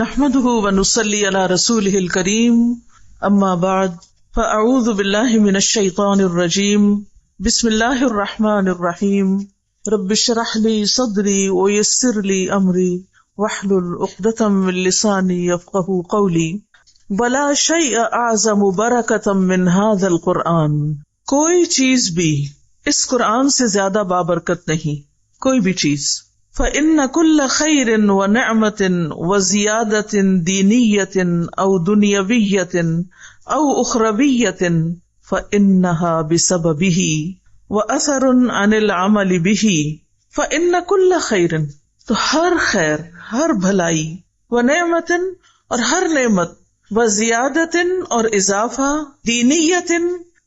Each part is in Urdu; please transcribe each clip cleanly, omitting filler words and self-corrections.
نحمده ونصلي على رسوله الكريم اما بعد فاعوذ بالله من الشيطان الرجيم بسم الله الرحمن الرحيم رب اشرح لي صدري ويسر لي امري واحلل عقدة من لساني يفقهوا قولي ولا شيء اعظم بركة من هذا القرآن. کوئی چیز بھی اس قرآن سے زیادہ بابرکت نہیں، کوئی بھی چیز. فإن كل خير ونعمة وزيادة دينية أو دنيوية أو أخروية فإنها بسببه وأثر عن العمل به. فإن كل خير تو ہر خیر، ہر بھلائی، ونعمة اور ہر نعمت، وزيادة اور اضافہ، دینیت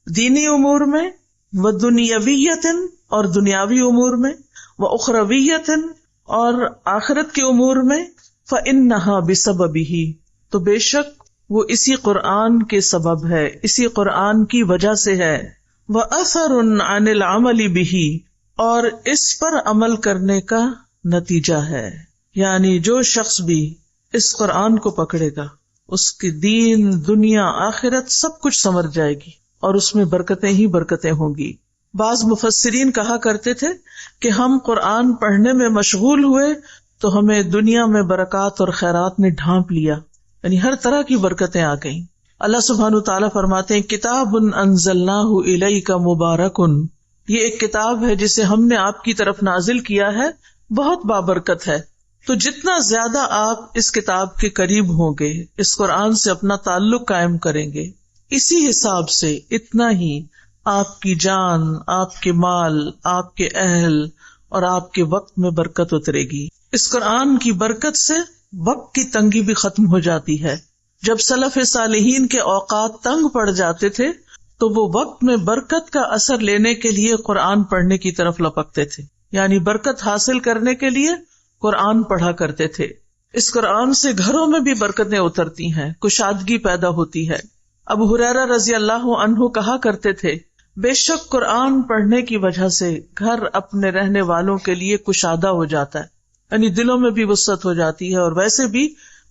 دینی امور میں، ودنیویت اور دنیاوی امور میں، وَأُخْرَوِيَّةٍ اور آخرت کے امور میں، فَإِنَّهَا بِسَبَبِهِ تو بے شک وہ اسی قرآن کے سبب ہے، اسی قرآن کی وجہ سے ہے. وَأَثَرٌ عَنِ الْعَمَلِ بِهِ اور اس پر عمل کرنے کا نتیجہ ہے. یعنی جو شخص بھی اس قرآن کو پکڑے گا اس کی دین، دنیا، آخرت سب کچھ سنور جائے گی اور اس میں برکتیں ہی برکتیں ہوں گی. بعض مفسرین کہا کرتے تھے کہ ہم قرآن پڑھنے میں مشغول ہوئے تو ہمیں دنیا میں برکات اور خیرات نے ڈھانپ لیا، یعنی ہر طرح کی برکتیں آ گئیں. اللہ سبحانہ تعالیٰ فرماتے ہیں کتاب انزلناہ الیک مبارک، یہ ایک کتاب ہے جسے ہم نے آپ کی طرف نازل کیا ہے، بہت بابرکت ہے. تو جتنا زیادہ آپ اس کتاب کے قریب ہوں گے، اس قرآن سے اپنا تعلق قائم کریں گے، اسی حساب سے اتنا ہی آپ کی جان، آپ کے مال، آپ کے اہل اور آپ کے وقت میں برکت اترے گی. اس قرآن کی برکت سے وقت کی تنگی بھی ختم ہو جاتی ہے. جب سلف صالحین کے اوقات تنگ پڑ جاتے تھے تو وہ وقت میں برکت کا اثر لینے کے لیے قرآن پڑھنے کی طرف لپکتے تھے، یعنی برکت حاصل کرنے کے لیے قرآن پڑھا کرتے تھے. اس قرآن سے گھروں میں بھی برکتیں اترتی ہیں، کشادگی پیدا ہوتی ہے. ابو ہریرہ رضی اللہ عنہ کہا کرتے تھے بے شک قرآن پڑھنے کی وجہ سے گھر اپنے رہنے والوں کے لیے کشادہ ہو جاتا ہے، یعنی دلوں میں بھی وسعت ہو جاتی ہے اور ویسے بھی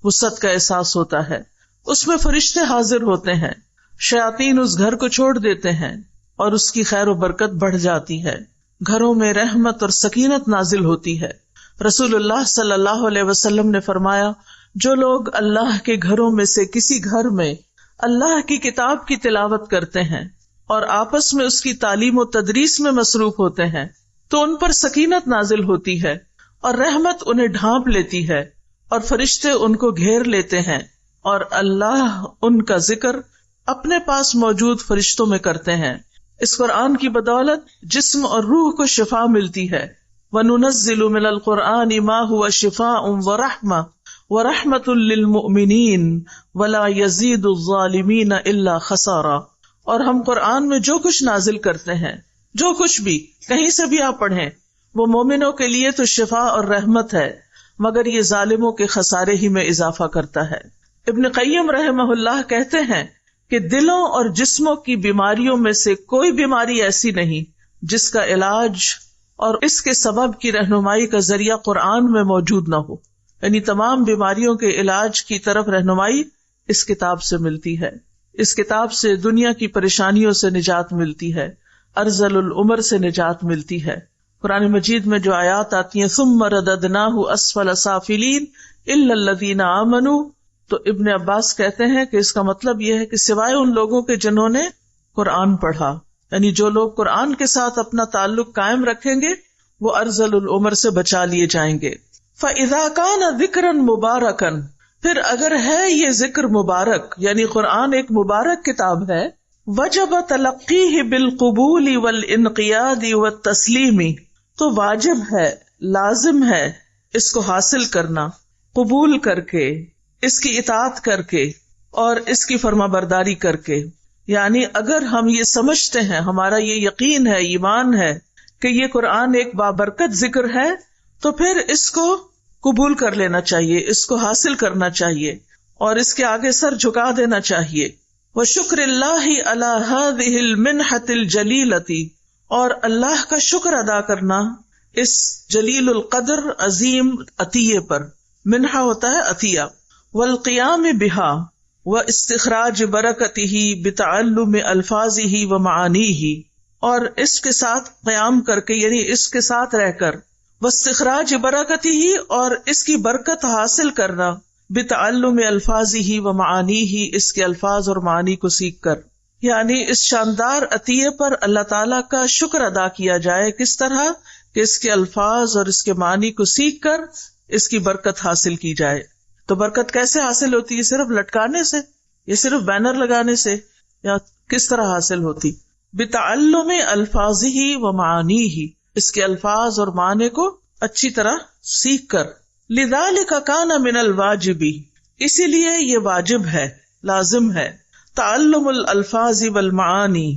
وسعت کا احساس ہوتا ہے. اس میں فرشتے حاضر ہوتے ہیں، شیاطین اس گھر کو چھوڑ دیتے ہیں اور اس کی خیر و برکت بڑھ جاتی ہے. گھروں میں رحمت اور سکینت نازل ہوتی ہے. رسول اللہ صلی اللہ علیہ وسلم نے فرمایا جو لوگ اللہ کے گھروں میں سے کسی گھر میں اللہ کی کتاب کی تلاوت کرتے ہیں اور آپس میں اس کی تعلیم و تدریس میں مصروف ہوتے ہیں تو ان پر سکینت نازل ہوتی ہے اور رحمت انہیں ڈھانپ لیتی ہے اور فرشتے ان کو گھیر لیتے ہیں اور اللہ ان کا ذکر اپنے پاس موجود فرشتوں میں کرتے ہیں. اس قرآن کی بدولت جسم اور روح کو شفا ملتی ہے. وَنُنَزِّلُ مِنَ الْقُرْآنِ مَا هُوَ شِفَاءٌ وَرَحْمَةٌ وَرَحْمَةٌ لِّلْمُؤْمِنِينَ وَلَا يَزِيدُ الظَّالِمِينَ إِلَّا خَسَارًا اور ہم قرآن میں جو کچھ نازل کرتے ہیں، جو کچھ بھی کہیں سے بھی آپ پڑھیں، وہ مومنوں کے لیے تو شفا اور رحمت ہے، مگر یہ ظالموں کے خسارے ہی میں اضافہ کرتا ہے. ابن قیم رحمہ اللہ کہتے ہیں کہ دلوں اور جسموں کی بیماریوں میں سے کوئی بیماری ایسی نہیں جس کا علاج اور اس کے سبب کی رہنمائی کا ذریعہ قرآن میں موجود نہ ہو. یعنی تمام بیماریوں کے علاج کی طرف رہنمائی اس کتاب سے ملتی ہے. اس کتاب سے دنیا کی پریشانیوں سے نجات ملتی ہے، ارذل العمر سے نجات ملتی ہے. قرآن مجید میں جو آیات آتی ہیں ثم رددناہ اسفل سافلین الا الذین آمنوا، تو ابن عباس کہتے ہیں کہ اس کا مطلب یہ ہے کہ سوائے ان لوگوں کے جنہوں نے قرآن پڑھا، یعنی جو لوگ قرآن کے ساتھ اپنا تعلق قائم رکھیں گے وہ ارذل العمر سے بچا لیے جائیں گے. فَإِذَا كَانَ ذِكْرًا مُبَارَكًا پھر اگر ہے یہ ذکر مبارک، یعنی قرآن ایک مبارک کتاب ہے، وجب تلقیہ بالقبول والانقیاد والتسلیم تو واجب ہے، لازم ہے اس کو حاصل کرنا، قبول کر کے، اس کی اطاعت کر کے اور اس کی فرما برداری کر کے. یعنی اگر ہم یہ سمجھتے ہیں، ہمارا یہ یقین ہے، ایمان ہے کہ یہ قرآن ایک بابرکت ذکر ہے تو پھر اس کو قبول کر لینا چاہیے، اس کو حاصل کرنا چاہیے اور اس کے آگے سر جھکا دینا چاہیے. وشکر اللہ علی ہذہ المنحۃ الجلیلۃ اور اللہ کا شکر ادا کرنا اس جلیل القدر عظیم عطیے پر. منحہ ہوتا ہے عطیہ. والقیام بها واستخراج برکتہ بتعلم الفاظہ ومعانیہ، اور اس کے ساتھ قیام کر کے یعنی اس کے ساتھ رہ کر، واستخراج برکتہ اور اس کی برکت حاصل کرنا، بتعلم الفاظہ ومعانیہ اس کے الفاظ اور معانی کو سیکھ کر، یعنی اس شاندار عطیے پر اللہ تعالیٰ کا شکر ادا کیا جائے. کس طرح کہ اس کے الفاظ اور اس کے معنی کو سیکھ کر اس کی برکت حاصل کی جائے. تو برکت کیسے حاصل ہوتی ہے؟ صرف لٹکانے سے یا صرف بینر لگانے سے، یا کس طرح حاصل ہوتی؟ بتعلم الفاظہ ومعانیہ اس کے الفاظ اور معنی کو اچھی طرح سیکھ کر. لذالک کان من الواجب اسی لیے یہ واجب ہے، لازم ہے، تعلم الالفاظ والمعانی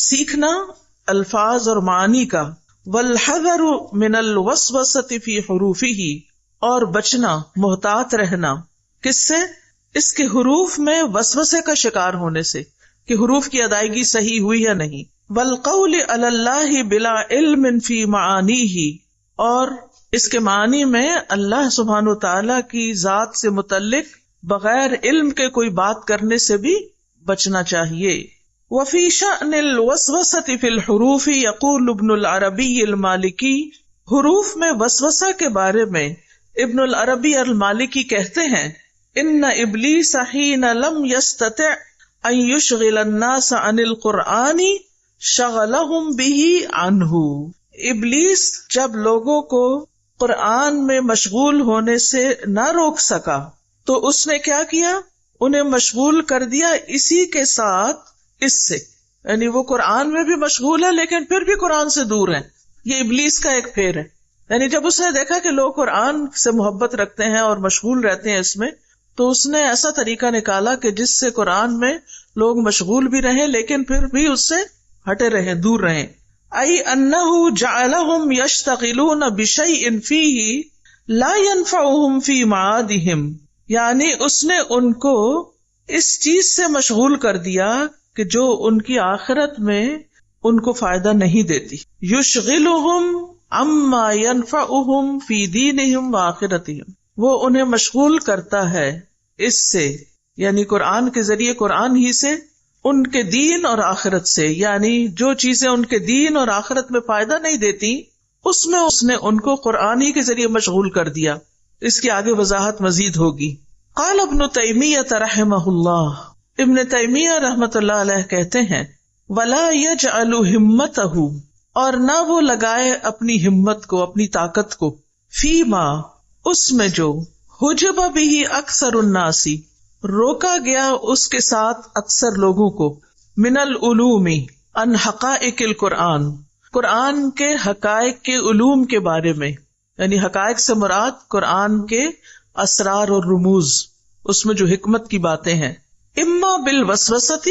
سیکھنا الفاظ اور معانی کا، والحذر من الوسوسۃ فی حروفہ اور بچنا، محتاط رہنا کس سے؟ اس کے حروف میں وسوسے کا شکار ہونے سے کہ حروف کی ادائیگی صحیح ہوئی یا نہیں. والقول علی اللہ بلا علم فی معانیہ اور اس کے معنی میں اللہ سبحانہ و تعالی کی ذات سے متعلق بغیر علم کے کوئی بات کرنے سے بھی بچنا چاہیے. وفی شأن الوسوسۃ فی الحروف یقول ابن العربی المالکی حروف میں وسوسہ کے بارے میں ابن العربی المالکی کہتے ہیں، ان ابلیس حین لم یستطع ان یشغل الناس عن القرآن شغلہم بہ عنہ. ابلیس جب لوگوں کو قرآن میں مشغول ہونے سے نہ روک سکا تو اس نے کیا کیا؟ انہیں مشغول کر دیا اسی کے ساتھ اس سے، یعنی وہ قرآن میں بھی مشغول ہے لیکن پھر بھی قرآن سے دور ہیں. یہ ابلیس کا ایک پھیر ہے. یعنی جب اس نے دیکھا کہ لوگ قرآن سے محبت رکھتے ہیں اور مشغول رہتے ہیں اس میں، تو اس نے ایسا طریقہ نکالا کہ جس سے قرآن میں لوگ مشغول بھی رہیں لیکن پھر بھی اس سے ہٹے رہیں، دور رہیں. ای انہ جعلہم یشتغلون بشیء فیہ لا ینفعہم فی معادہم، یعنی اس نے ان کو اس چیز سے مشغول کر دیا کہ جو ان کی آخرت میں ان کو فائدہ نہیں دیتی. یشغلہم عما ینفعہم فی دینہم وآخرتہم، وہ انہیں مشغول کرتا ہے اس سے، یعنی قرآن کے ذریعے، قرآن ہی سے، ان کے دین اور آخرت سے، یعنی جو چیزیں ان کے دین اور آخرت میں فائدہ نہیں دیتی اس میں اس نے ان کو قرآن ہی کے ذریعے مشغول کر دیا. اس کی آگے وضاحت مزید ہوگی. قال ابن تیمیہ رحمہ اللہ، ابن تیمیہ رحمۃ اللہ علیہ کہتے ہیں، ولا یجعل ہمتہ اور نہ وہ لگائے اپنی ہمت کو، اپنی طاقت کو، فیما اس میں جو حجب بھی اکثر الناس روکا گیا اس کے ساتھ اکثر لوگوں کو، من العلوم ان حقائق القرآن قرآن کے حقائق کے علوم کے بارے میں، یعنی حقائق سے مراد قرآن کے اسرار اور رموز، اس میں جو حکمت کی باتیں ہیں. اما بالوسوسۃ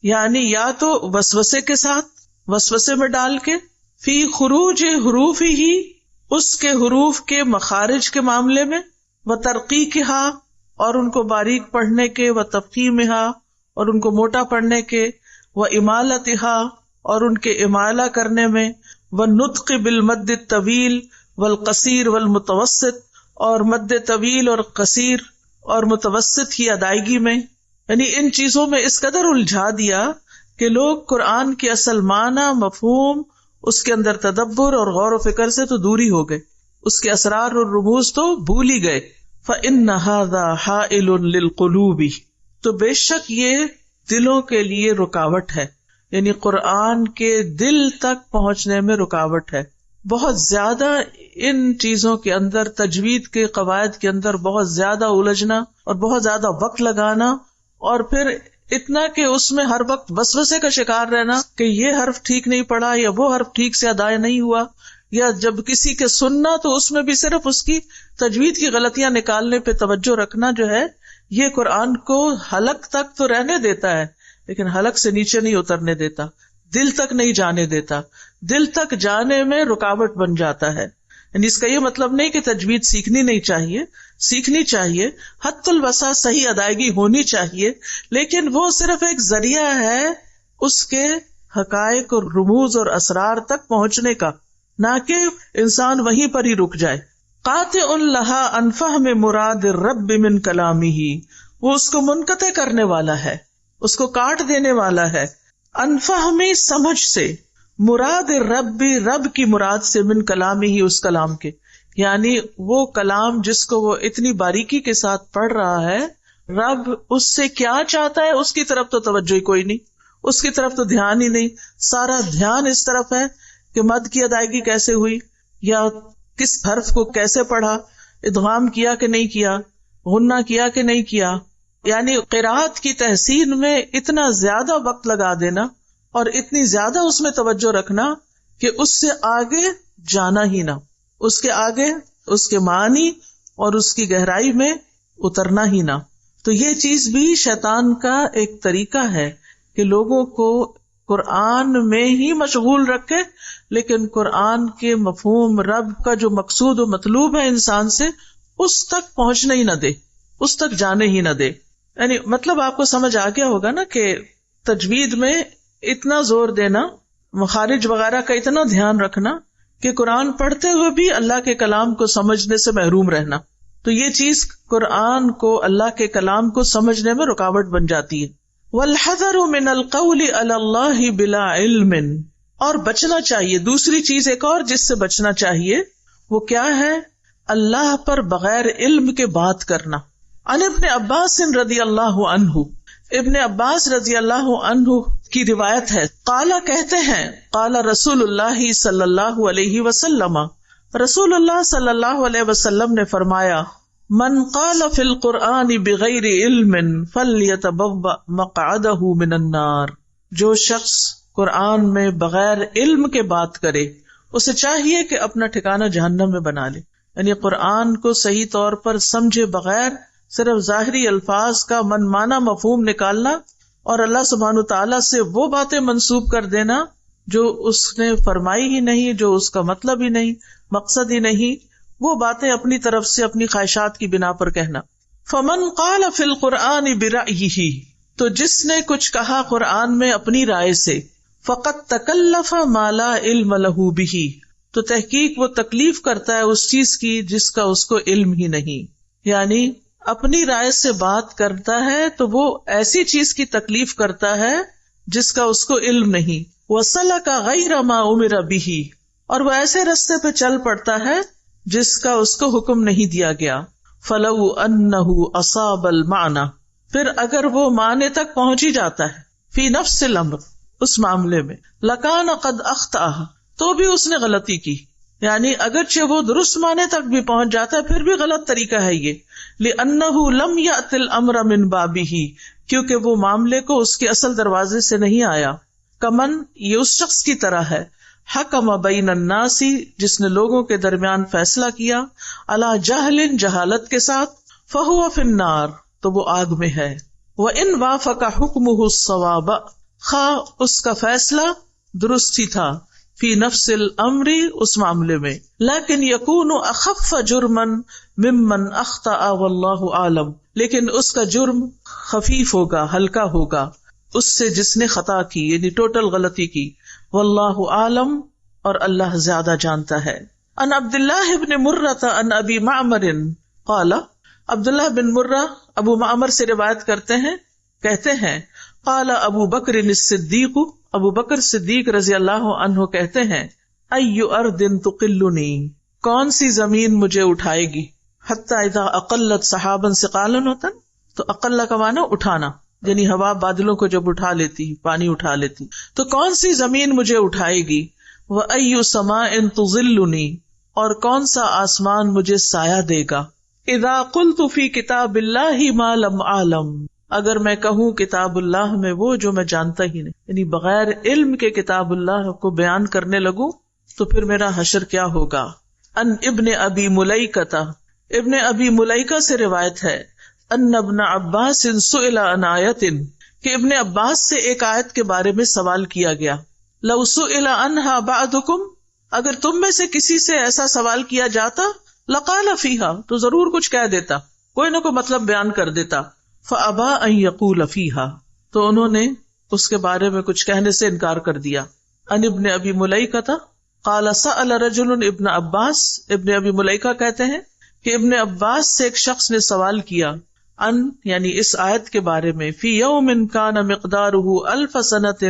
یعنی یا تو وسوسے کے ساتھ، وسوسے میں ڈال کے، فی خروج حروف ہی اس کے حروف کے مخارج کے معاملے میں، و ترقیقہا اور ان کو باریک پڑھنے کے، و تفخیمہا اور ان کو موٹا پڑھنے کے، و امالتہا اور ان کے امالہ کرنے میں، و نطق بالمد الطویل والقصیر والمتوسط اور مد طویل اور قصیر اور متوسط کی ادائیگی میں. یعنی ان چیزوں میں اس قدر الجھا دیا کہ لوگ قرآن کے اصل معنی، مفہوم، اس کے اندر تدبر اور غور و فکر سے تو دوری ہو گئے، اس کے اسرار اور رموز تو بھول ہی گئے. فَإِنَّ هَذَا حَائِلٌ لِلْقُلُوبِ تو بے شک یہ دلوں کے لیے رکاوٹ ہے، یعنی قرآن کے دل تک پہنچنے میں رکاوٹ ہے. بہت زیادہ ان چیزوں کے اندر، تجوید کے قواعد کے اندر بہت زیادہ الجھنا اور بہت زیادہ وقت لگانا، اور پھر اتنا کہ اس میں ہر وقت وسوسے کا شکار رہنا کہ یہ حرف ٹھیک نہیں پڑا یا وہ حرف ٹھیک سے ادا نہیں ہوا، یا جب کسی کے سننا تو اس میں بھی صرف اس کی تجوید کی غلطیاں نکالنے پہ توجہ رکھنا جو ہے، یہ قرآن کو حلق تک تو رہنے دیتا ہے لیکن حلق سے نیچے نہیں اترنے دیتا، دل تک نہیں جانے دیتا، دل تک جانے میں رکاوٹ بن جاتا ہے. یعنی اس کا یہ مطلب نہیں کہ تجوید سیکھنی نہیں چاہیے، سیکھنی چاہیے، حد الوسع صحیح ادائیگی ہونی چاہیے، لیکن وہ صرف ایک ذریعہ ہے اس کے حقائق اور رموز اور اسرار تک پہنچنے کا، نہ کہ انسان وہیں پر ہی رک جائے. قاطع لہا عن فہم مراد الرب من کلامہ، وہ اس کو منقطع کرنے والا ہے، اس کو کاٹ دینے والا ہے، عن فہم سمجھ سے، مراد الرب رب کی مراد سے، من کلامہ اس کلام کے، یعنی وہ کلام جس کو وہ اتنی باریکی کے ساتھ پڑھ رہا ہے، رب اس سے کیا چاہتا ہے اس کی طرف تو توجہ ہی کوئی نہیں، اس کی طرف تو دھیان ہی نہیں، سارا دھیان اس طرف ہے کہ مد کی ادائیگی کیسے ہوئی، یا کس حرف کو کیسے پڑھا، ادغام کیا کہ نہیں کیا، غنہ کیا کہ نہیں کیا، یعنی قرات کی تحسین میں اتنا زیادہ وقت لگا دینا اور اتنی زیادہ اس میں توجہ رکھنا کہ اس سے آگے جانا ہی نہ، اس کے آگے اس کے معنی اور اس کی گہرائی میں اترنا ہی نہ۔ تو یہ چیز بھی شیطان کا ایک طریقہ ہے کہ لوگوں کو قرآن میں ہی مشغول رکھے، لیکن قرآن کے مفہوم، رب کا جو مقصود و مطلوب ہے انسان سے، اس تک پہنچنے ہی نہ دے، اس تک جانے ہی نہ دے۔ یعنی مطلب آپ کو سمجھ آ گیا ہوگا نا کہ تجوید میں اتنا زور دینا، مخارج وغیرہ کا اتنا دھیان رکھنا کہ قرآن پڑھتے ہوئے بھی اللہ کے کلام کو سمجھنے سے محروم رہنا، تو یہ چیز قرآن کو، اللہ کے کلام کو سمجھنے میں رکاوٹ بن جاتی ہے۔ والحذر من القول علی اللہ بلا علم، اور بچنا چاہیے، دوسری چیز ایک اور جس سے بچنا چاہیے وہ کیا ہے؟ اللہ پر بغیر علم کے بات کرنا۔ عن ابن عباس رضی اللہ عنہ، ابن عباس رضی اللہ عنہ کی روایت ہے، قال کہتے ہیں، قال رسول اللہ صلی اللہ علیہ وسلم، رسول اللہ صلی اللہ علیہ وسلم نے فرمایا، من قال فی القرآن بغیر علم فلیتبوأ مقعدہ من النار، جو شخص قرآن میں بغیر علم کے بات کرے اسے چاہیے کہ اپنا ٹھکانہ جہنم میں بنا لے۔ یعنی قرآن کو صحیح طور پر سمجھے بغیر صرف ظاہری الفاظ کا من مانا مفہوم نکالنا اور اللہ سبحانہ تعالیٰ سے وہ باتیں منسوب کر دینا جو اس نے فرمائی ہی نہیں، جو اس کا مطلب ہی نہیں، مقصد ہی نہیں، وہ باتیں اپنی طرف سے اپنی خواہشات کی بنا پر کہنا۔ فمن قال فی القرآن برأیہ، تو جس نے کچھ کہا قرآن میں اپنی رائے سے، فقد تکلف ما لا علم لہ بہ، تو تحقیق وہ تکلیف کرتا ہے اس چیز کی جس کا اس کو علم ہی نہیں، یعنی اپنی رائے سے بات کرتا ہے تو وہ ایسی چیز کی تکلیف کرتا ہے جس کا اس کو علم نہیں۔ وسلک غیر ما امر بہ، اور وہ ایسے رستے پہ چل پڑتا ہے جس کا اس کو حکم نہیں دیا گیا۔ فلو انہ اصاب المعنی، پھر اگر وہ معنی تک پہنچ ہی جاتا ہے، فی نفس الامر، اس معاملے میں، لکان قد اخطأ، تو بھی اس نے غلطی کی، یعنی اگرچہ وہ درست معنی تک بھی پہنچ جاتا ہے پھر بھی غلط طریقہ ہے یہ، لأنہ لم یأت الامر من بابہ، کیونکہ وہ معاملے کو اس کے اصل دروازے سے نہیں آیا۔ کمن، یہ اس شخص کی طرح ہے، حکم بین الناس، جس نے لوگوں کے درمیان فیصلہ کیا، علی جہل، جہالت کے ساتھ، فہو فی النار، تو وہ آگ میں ہے۔ وان وافق حکمہ الصواب، خواہ اس کا فیصلہ درست ہی تھا، فی نفس الامر، اس معاملے میں، لیکن یکون اخف جرما ممن اخطأ واللہ عالم، لیکن اس کا جرم خفیف ہوگا، ہلکا ہوگا اس سے جس نے خطا کی، یعنی ٹوٹل غلطی کی، واللہ عالم، اور اللہ زیادہ جانتا ہے۔ ان عبداللہ بن مرہ ان ابی معمر قال، عبداللہ بن مرہ ابو معمر سے روایت کرتے ہیں، کہتے ہیں، قال ابو بکر الصدیق، ابو بکر صدیق رضی اللہ عنہ کہتے ہیں، ای ارض تقلنی، کون سی زمین مجھے اٹھائے گی، حتی اذا اقلت سحابا ثقالا ہوتا، تو اقل کا معنی اٹھانا، یعنی ہوا بادلوں کو جب اٹھا لیتی، پانی اٹھا لیتی، تو کون سی زمین مجھے اٹھائے گی، وَأَيُّ سَمَاءٍ تُظِلُّنِي، اور کون سا آسمان مجھے سایہ دے گا، اذا قلت فی کتاب اللہ ما لم اعلم، اگر میں کہوں کتاب اللہ میں وہ جو میں جانتا ہی نہیں، یعنی بغیر علم کے کتاب اللہ کو بیان کرنے لگوں تو پھر میرا حشر کیا ہوگا۔ ان ابن ابی ملیکہ، ابن ابی ملیکہ سے روایت ہے، ان ابن عباس سئل عن آیت، کہ ابن عباس سے ایک آیت کے بارے میں سوال کیا گیا، لو سئل عنہا بعضکم، اگر تم میں سے کسی سے ایسا سوال کیا جاتا، لقال فیہا، تو ضرور کچھ کہہ دیتا، کوئی نہ کوئی مطلب بیان کر دیتا، فابا ان یقول فیہا، تو انہوں نے اس کے بارے میں کچھ کہنے سے انکار کر دیا۔ ان ابن ابی ملیکہ قال سأل رجل ابن عباس، ابن ابی ملیکہ کہتے ہیں کہ ابن عباس سے ایک شخص نے سوال کیا ان یعنی اس آیت کے بارے میں، فی یوم کان مقدارہ 1000 سنۃ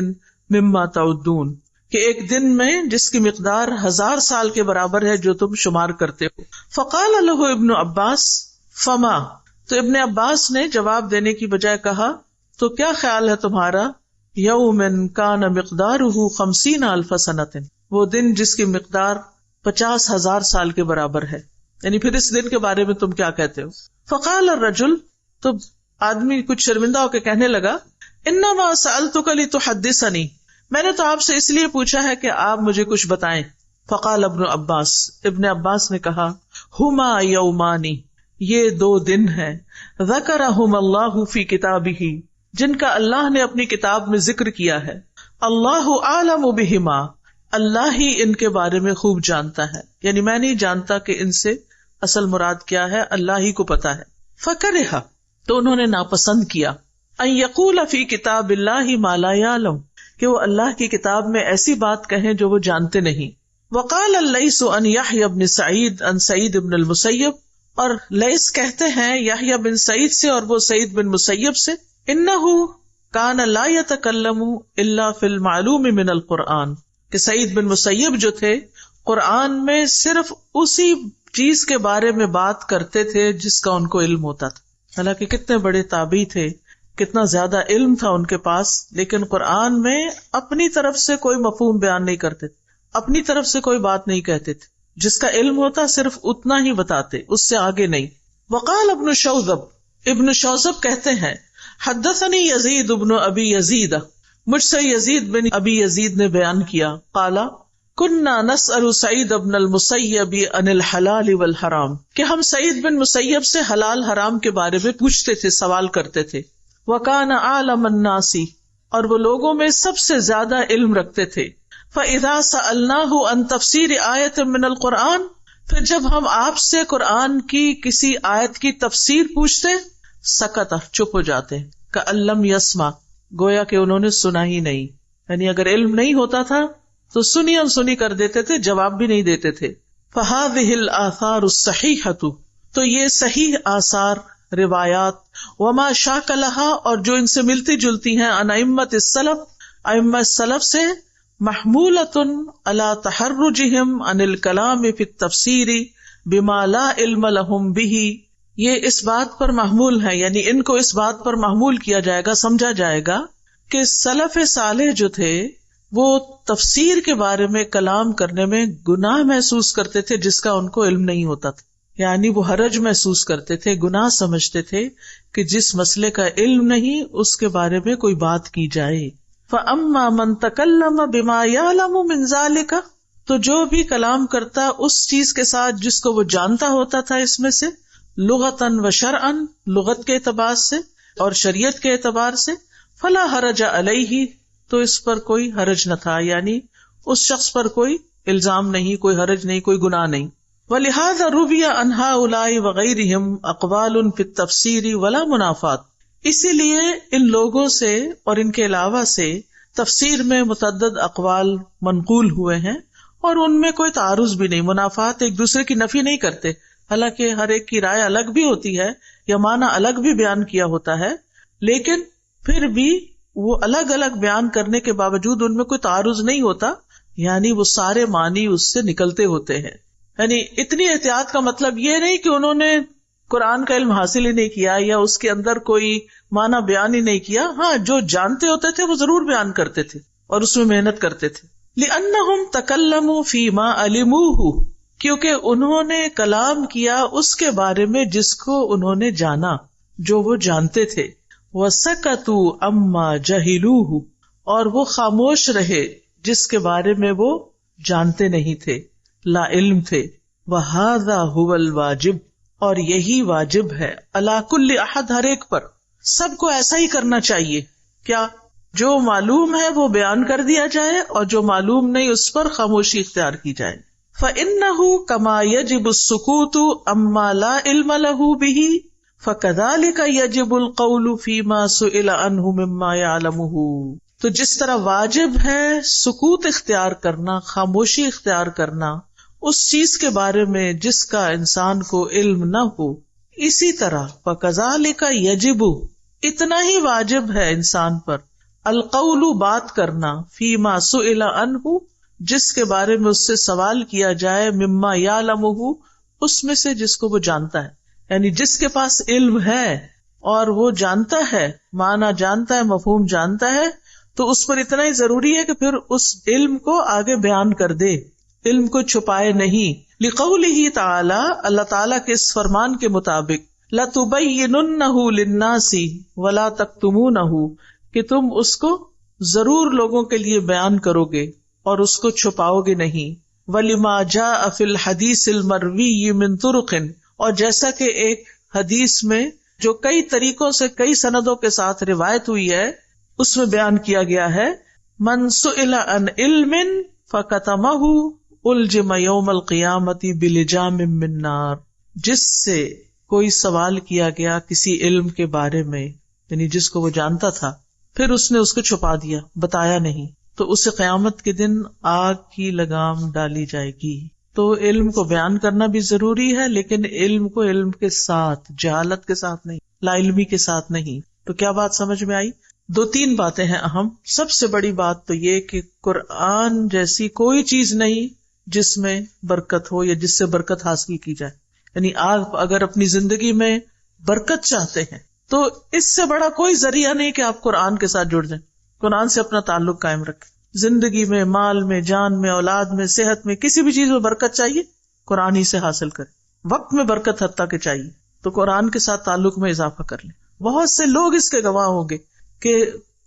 مما تعدون، کہ ایک دن میں جس کی مقدار 1000 سال کے برابر ہے جو تم شمار کرتے ہو. فقال له ابن عباس فما، تو ابن عباس نے جواب دینے کی بجائے کہا تو کیا خیال ہے تمہارا، یوم کان مقدارہ 50,000 سنۃ، وہ دن جس کی مقدار 50,000 سال کے برابر ہے، یعنی پھر اس دن کے بارے میں تم کیا کہتے ہو. فقال الرجل، تو آدمی کچھ شرمندہ ہو کے کہنے لگا، انما سألتک لتحدثنی، میں نے تو آپ سے اس لیے پوچھا ہے کہ آپ مجھے کچھ بتائیں. فقال ابن عباس، ابن عباس نے کہا، ہما یومانی، یہ 2 دن ہیں، ذکرہم اللہ فی کتابہ، جن کا اللہ نے اپنی کتاب میں ذکر کیا ہے. اللہ اعلم بہما، اللہ ہی ان کے بارے میں خوب جانتا ہے، یعنی میں نہیں جانتا کہ ان سے اصل مراد کیا ہے، اللہ ہی کو پتا ہے. فکرہ، تو انہوں نے ناپسند کیا، ان یقول فی کتاب اللہ ما لا یعلم، کہ وہ اللہ کی کتاب میں ایسی بات کہیں جو وہ جانتے نہیں. وقال اللیث عن یحیی بن سعید عن سعید بن المسیب، اور لیث کہتے ہیں یحییٰ بن سعید سے اور وہ سعید بن مسیب سے، انہ کان لا یتکلم الا فی المعلوم من القرآن، کہ سعید بن مسیب جو تھے قرآن میں صرف اسی چیز کے بارے میں بات کرتے تھے جس کا ان کو علم ہوتا تھا. حالانکہ کتنے بڑے تابعی تھے، کتنا زیادہ علم تھا ان کے پاس، لیکن قرآن میں اپنی طرف سے کوئی مفہوم بیان نہیں کرتے تھے، اپنی طرف سے کوئی بات نہیں کہتے تھے، جس کا علم ہوتا صرف اتنا ہی بتاتے، اس سے آگے نہیں. وقال ابن شوذب، ابن شوذب کہتے ہیں حدثنی یزید ابن ابی یزید، مجھ سے یزید بن ابی یزید نے بیان کیا، قال کننا نسأل سعید بن المسیب عن الحلال والحرام، کہ ہم سعید بن مسیب سے حلال حرام کے بارے میں پوچھتے تھے، سوال کرتے تھے. وکان اعلم الناس، اور وہ لوگوں میں سب سے زیادہ علم رکھتے تھے. فاذا سألناه عن تفسیر آیت من القرآن، پھر جب ہم آپ سے قرآن کی کسی آیت کی تفسیر پوچھتے، سکت، چپ ہو جاتے، کأن لم یسمع، گویا کہ انہوں نے سنا ہی نہیں، یعنی اگر علم نہیں ہوتا تھا تو سنی انسنی کر دیتے تھے، جواب بھی نہیں دیتے تھے. فهذه الآثار الصحیحۃ، تو یہ صحیح آثار، روایات، وما شاکلها، اور جو ان سے ملتی جلتی ہیں، عن ائمۃ السلف، ائمہ السلف سے، محمولۃ علی تحرجہم عن الکلام فی التفسیر بما لا علم لہم بہ، یہ اس بات پر محمول ہے، یعنی ان کو اس بات پر محمول کیا جائے گا، سمجھا جائے گا کہ سلف صالح جو تھے وہ تفسیر کے بارے میں کلام کرنے میں گناہ محسوس کرتے تھے جس کا ان کو علم نہیں ہوتا تھا، یعنی وہ حرج محسوس کرتے تھے، گناہ سمجھتے تھے کہ جس مسئلے کا علم نہیں اس کے بارے میں کوئی بات کی جائے. فَأَمَّا مَن تَكَلَّمَ بِمَا يَعْلَمُ مِن ذَلِكَ، تو جو بھی کلام کرتا اس چیز کے ساتھ جس کو وہ جانتا ہوتا تھا اس میں سے، لغتاً و شرعاً، لغت کے اعتبار سے اور شریعت کے اعتبار سے، فلا حرج علیہ، تو اس پر کوئی حرج نہ تھا، یعنی اس شخص پر کوئی الزام نہیں، کوئی حرج نہیں، کوئی گناہ نہیں. وَلِهَذَا رُوِيَ عَنْ هَؤُلَاءِ وَغَيْرِهِمْ أَقْوَالٌ فِي التَّفْسِيرِ وَلَا مُنَافَاتٌ، اسی لیے ان لوگوں سے اور ان کے علاوہ سے تفسیر میں متعدد اقوال منقول ہوئے ہیں اور ان میں کوئی تعارض بھی نہیں، منافات، ایک دوسرے کی نفی نہیں کرتے، حالانکہ ہر ایک کی رائے الگ بھی ہوتی ہے یا معنی الگ بھی بیان کیا ہوتا ہے، لیکن پھر بھی وہ الگ الگ بیان کرنے کے باوجود ان میں کوئی تعارض نہیں ہوتا، یعنی وہ سارے معنی اس سے نکلتے ہوتے ہیں. یعنی اتنی احتیاط کا مطلب یہ نہیں کہ انہوں نے قرآن کا علم حاصل ہی نہیں کیا یا اس کے اندر کوئی معنی بیان ہی نہیں کیا، ہاں جو جانتے ہوتے تھے وہ ضرور بیان کرتے تھے اور اس میں محنت کرتے تھے. لِأَنَّهُمْ تَكَلَّمُوا فِي مَا عَلِمُوهُ، کیونکہ انہوں نے کلام کیا اس کے بارے میں جس کو انہوں نے جانا، جو وہ جانتے تھے. وَسَكَتُوا أَمَّا جَهِلُوهُ، اور وہ خاموش رہے جس کے بارے میں وہ جانتے نہیں تھے، لا علم تھے. وَهَذَا هُوَ الْوَاجِبُ، اور یہی واجب ہے، عَلَى كُلِّ أَحَدٍ، ہر ایک پر، سب کو ایسا ہی کرنا چاہیے. کیا؟ جو معلوم ہے وہ بیان کر دیا جائے اور جو معلوم نہیں اس پر خاموشی اختیار کی جائے. فَإِنَّهُ كَمَا يَجِبُ السُّكُوتُ أَمَّا لَا عِلْمَ لَهُ بِهِ فَكَذَلِكَ يَجِبُ الْقَوْلُ فِي مَا سُئِلَ عَنْهُ مِمَّا يَعْلَمُهُ. تو جس طرح واجب ہے سکوت اختیار کرنا، خاموشی اختیار کرنا اس چیز کے بارے میں جس کا انسان کو علم نہ ہو، اسی طرح فَكَذَلِكَ يَجِبُ اتنا ہی واجب ہے انسان پر القول بات کرنا فیما سئل عنہ جس کے بارے میں اس سے سوال کیا جائے، مما یعلمہ اس میں سے جس کو وہ جانتا ہے، یعنی جس کے پاس علم ہے اور وہ جانتا ہے، معنی جانتا ہے، مفہوم جانتا ہے، تو اس پر اتنا ہی ضروری ہے کہ پھر اس علم کو آگے بیان کر دے، علم کو چھپائے نہیں۔ لقولہ تعالی اللہ تعالیٰ کے اس فرمان کے مطابق لَتُبَيِّنُنَّهُ لِلنَّاسِ وَلَا تَكْتُمُونَهُ کہ تم اس کو ضرور لوگوں کے لیے بیان کرو گے اور اس کو چھپاؤ گے نہیں۔ وَلِمَا جَاءَ فِي الْحَدِيثِ الْمَرْوِيِّ مِن طُرُقٍ اور جیسا کہ ایک حدیث میں جو کئی طریقوں سے کئی سندوں کے ساتھ روایت ہوئی ہے اس میں بیان کیا گیا ہے، من سئل عن علم فکتمہ الجم یوم القیامۃ بلجام من نار جس سے کوئی سوال کیا گیا کسی علم کے بارے میں، یعنی جس کو وہ جانتا تھا، پھر اس نے اس کو چھپا دیا، بتایا نہیں، تو اسے قیامت کے دن آگ کی لگام ڈالی جائے گی۔ تو علم کو بیان کرنا بھی ضروری ہے، لیکن علم کو علم کے ساتھ، جہالت کے ساتھ نہیں، لا علمی کے ساتھ نہیں۔ تو کیا بات سمجھ میں آئی؟ 2-3 باتیں ہیں اہم۔ سب سے بڑی بات تو یہ کہ قرآن جیسی کوئی چیز نہیں جس میں برکت ہو یا جس سے برکت حاصل کی جائے، یعنی آپ اگر اپنی زندگی میں برکت چاہتے ہیں تو اس سے بڑا کوئی ذریعہ نہیں کہ آپ قرآن کے ساتھ جڑ جائیں، قرآن سے اپنا تعلق قائم رکھیں۔ زندگی میں، مال میں، جان میں، اولاد میں، صحت میں، کسی بھی چیز میں برکت چاہیے قرآن ہی سے حاصل کریں۔ وقت میں برکت حتیٰ کہ چاہیے تو قرآن کے ساتھ تعلق میں اضافہ کر لیں۔ بہت سے لوگ اس کے گواہ ہوں گے کہ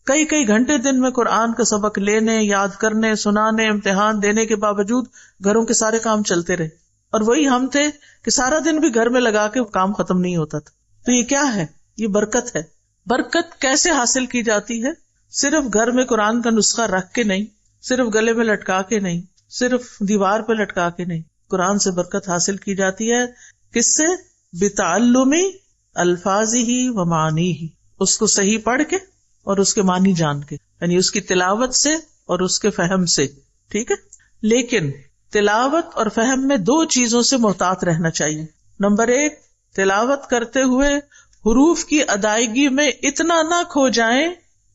کئی گھنٹے دن میں قرآن کا سبق لینے، یاد کرنے، سنانے، امتحان دینے کے باوجود گھروں کے سارے کام چلتے رہے، اور وہی ہم تھے کہ سارا دن بھی گھر میں لگا کے کام ختم نہیں ہوتا تھا۔ تو یہ کیا ہے؟ یہ برکت ہے۔ برکت کیسے حاصل کی جاتی ہے؟ صرف گھر میں قرآن کا نسخہ رکھ کے نہیں، صرف گلے میں لٹکا کے نہیں، صرف دیوار پہ لٹکا کے نہیں۔ قرآن سے برکت حاصل کی جاتی ہے کس سے؟ بتعلم الفاظہ و معانیہ، اس کو صحیح پڑھ کے اور اس کے معنی جان کے، یعنی اس کی تلاوت سے اور اس کے فہم سے، ٹھیک ہے؟ لیکن تلاوت اور فہم میں 2 چیزوں سے محتاط رہنا چاہیے۔ نمبر 1، تلاوت کرتے ہوئے حروف کی ادائیگی میں اتنا نہ کھو جائیں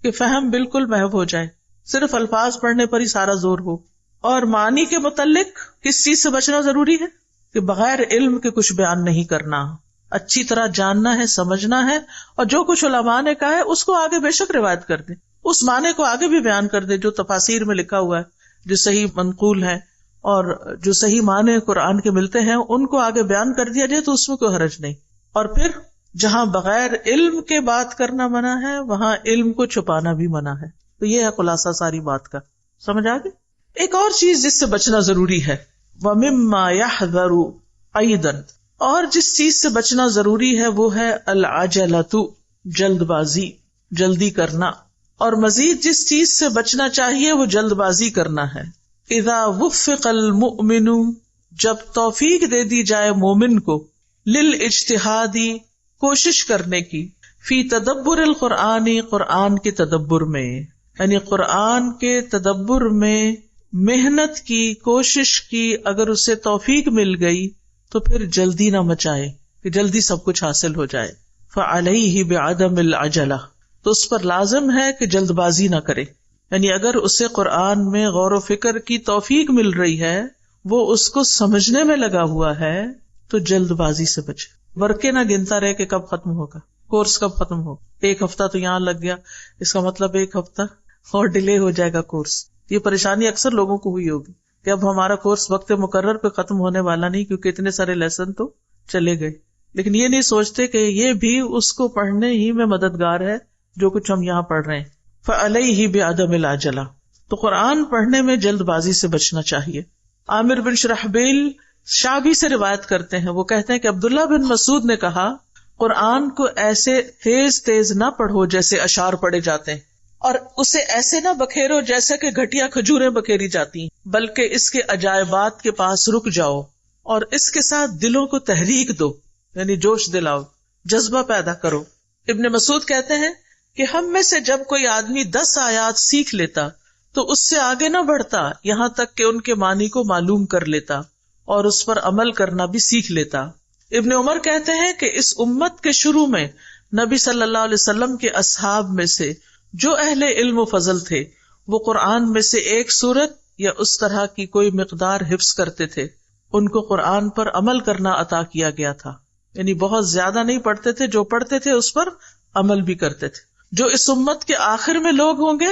کہ فہم بالکل محو ہو جائے، صرف الفاظ پڑھنے پر ہی سارا زور ہو۔ اور معنی کے متعلق کس چیز سے بچنا ضروری ہے؟ کہ بغیر علم کے کچھ بیان نہیں کرنا، اچھی طرح جاننا ہے، سمجھنا ہے، اور جو کچھ علماء نے کہا ہے اس کو آگے بے شک روایت کر دیں، اس معنی کو آگے بھی بیان کر دیں جو تفاسیر میں لکھا ہوا ہے، جو صحیح منقول ہے، اور جو صحیح معنی قرآن کے ملتے ہیں ان کو آگے بیان کر دیا جائے تو اس میں کوئی حرج نہیں۔ اور پھر جہاں بغیر علم کے بات کرنا منع ہے وہاں علم کو چھپانا بھی منع ہے۔ تو یہ ہے خلاصہ ساری بات کا، سمجھ آ گئی؟ ایک اور چیز جس سے بچنا ضروری ہے، وَمِمَّا يَحْذَرُ أَيْضًا، اور جس چیز سے بچنا ضروری ہے وہ ہے العجلۃ، جلد بازی، جلدی کرنا، اور مزید جس چیز سے بچنا چاہیے وہ جلد بازی کرنا ہے۔ اذا وفق المؤمن، جب توفیق دے دی جائے مومن کو، للاجتہاد، کوشش کرنے کی، فی تدبر القرآن، قرآن کے تدبر میں، یعنی قرآن کے تدبر میں محنت کی، کوشش کی، اگر اسے توفیق مل گئی تو پھر جلدی نہ مچائے کہ جلدی سب کچھ حاصل ہو جائے۔ فعلیہ بعدم العجلہ، تو اس پر لازم ہے کہ جلد بازی نہ کرے، یعنی اگر اسے قرآن میں غور و فکر کی توفیق مل رہی ہے، وہ اس کو سمجھنے میں لگا ہوا ہے، تو جلد بازی سے بچے۔ ورقے نہ گنتا رہے کہ کب ختم ہوگا، کورس کب ختم ہوگا، 1 ہفتہ تو یہاں لگ گیا، اس کا مطلب 1 ہفتہ اور ڈیلے ہو جائے گا کورس۔ یہ پریشانی اکثر لوگوں کو ہوئی ہوگی کہ اب ہمارا کورس وقت مقرر پہ ختم ہونے والا نہیں، کیونکہ اتنے سارے لیسن تو چلے گئے، لیکن یہ نہیں سوچتے کہ یہ بھی اس کو پڑھنے ہی میں مددگار ہے جو کچھ ہم یہاں پڑھ رہے ہیں۔ فعلیہ بعدم العجلہ، تو قرآن پڑھنے میں جلد بازی سے بچنا چاہیے۔ عامر بن شرحبیل شعبی سے روایت کرتے ہیں، وہ کہتے ہیں کہ عبداللہ بن مسعود نے کہا، قرآن کو ایسے تیز تیز نہ پڑھو جیسے اشعار پڑھے جاتے ہیں، اور اسے ایسے نہ بکھیرو جیسے کہ گھٹیا کھجوریں بکھیری جاتی ہیں، بلکہ اس کے عجائبات کے پاس رک جاؤ اور اس کے ساتھ دلوں کو تحریک دو، یعنی جوش دلاؤ، جذبہ پیدا کرو۔ ابن مسعود کہتے ہیں کہ ہم میں سے جب کوئی آدمی 10 آیات سیکھ لیتا تو اس سے آگے نہ بڑھتا یہاں تک کہ ان کے معنی کو معلوم کر لیتا اور اس پر عمل کرنا بھی سیکھ لیتا. ابن عمر کہتے ہیں کہ اس امت کے شروع میں نبی صلی اللہ علیہ وسلم کے اصحاب میں سے جو اہل علم و فضل تھے وہ قرآن میں سے ایک سورت یا اس طرح کی کوئی مقدار حفظ کرتے تھے. ان کو قرآن پر عمل کرنا عطا کیا گیا تھا، یعنی بہت زیادہ نہیں پڑھتے تھے، جو پڑھتے تھے اس پر عمل بھی کرتے تھے. جو اس امت کے آخر میں لوگ ہوں گے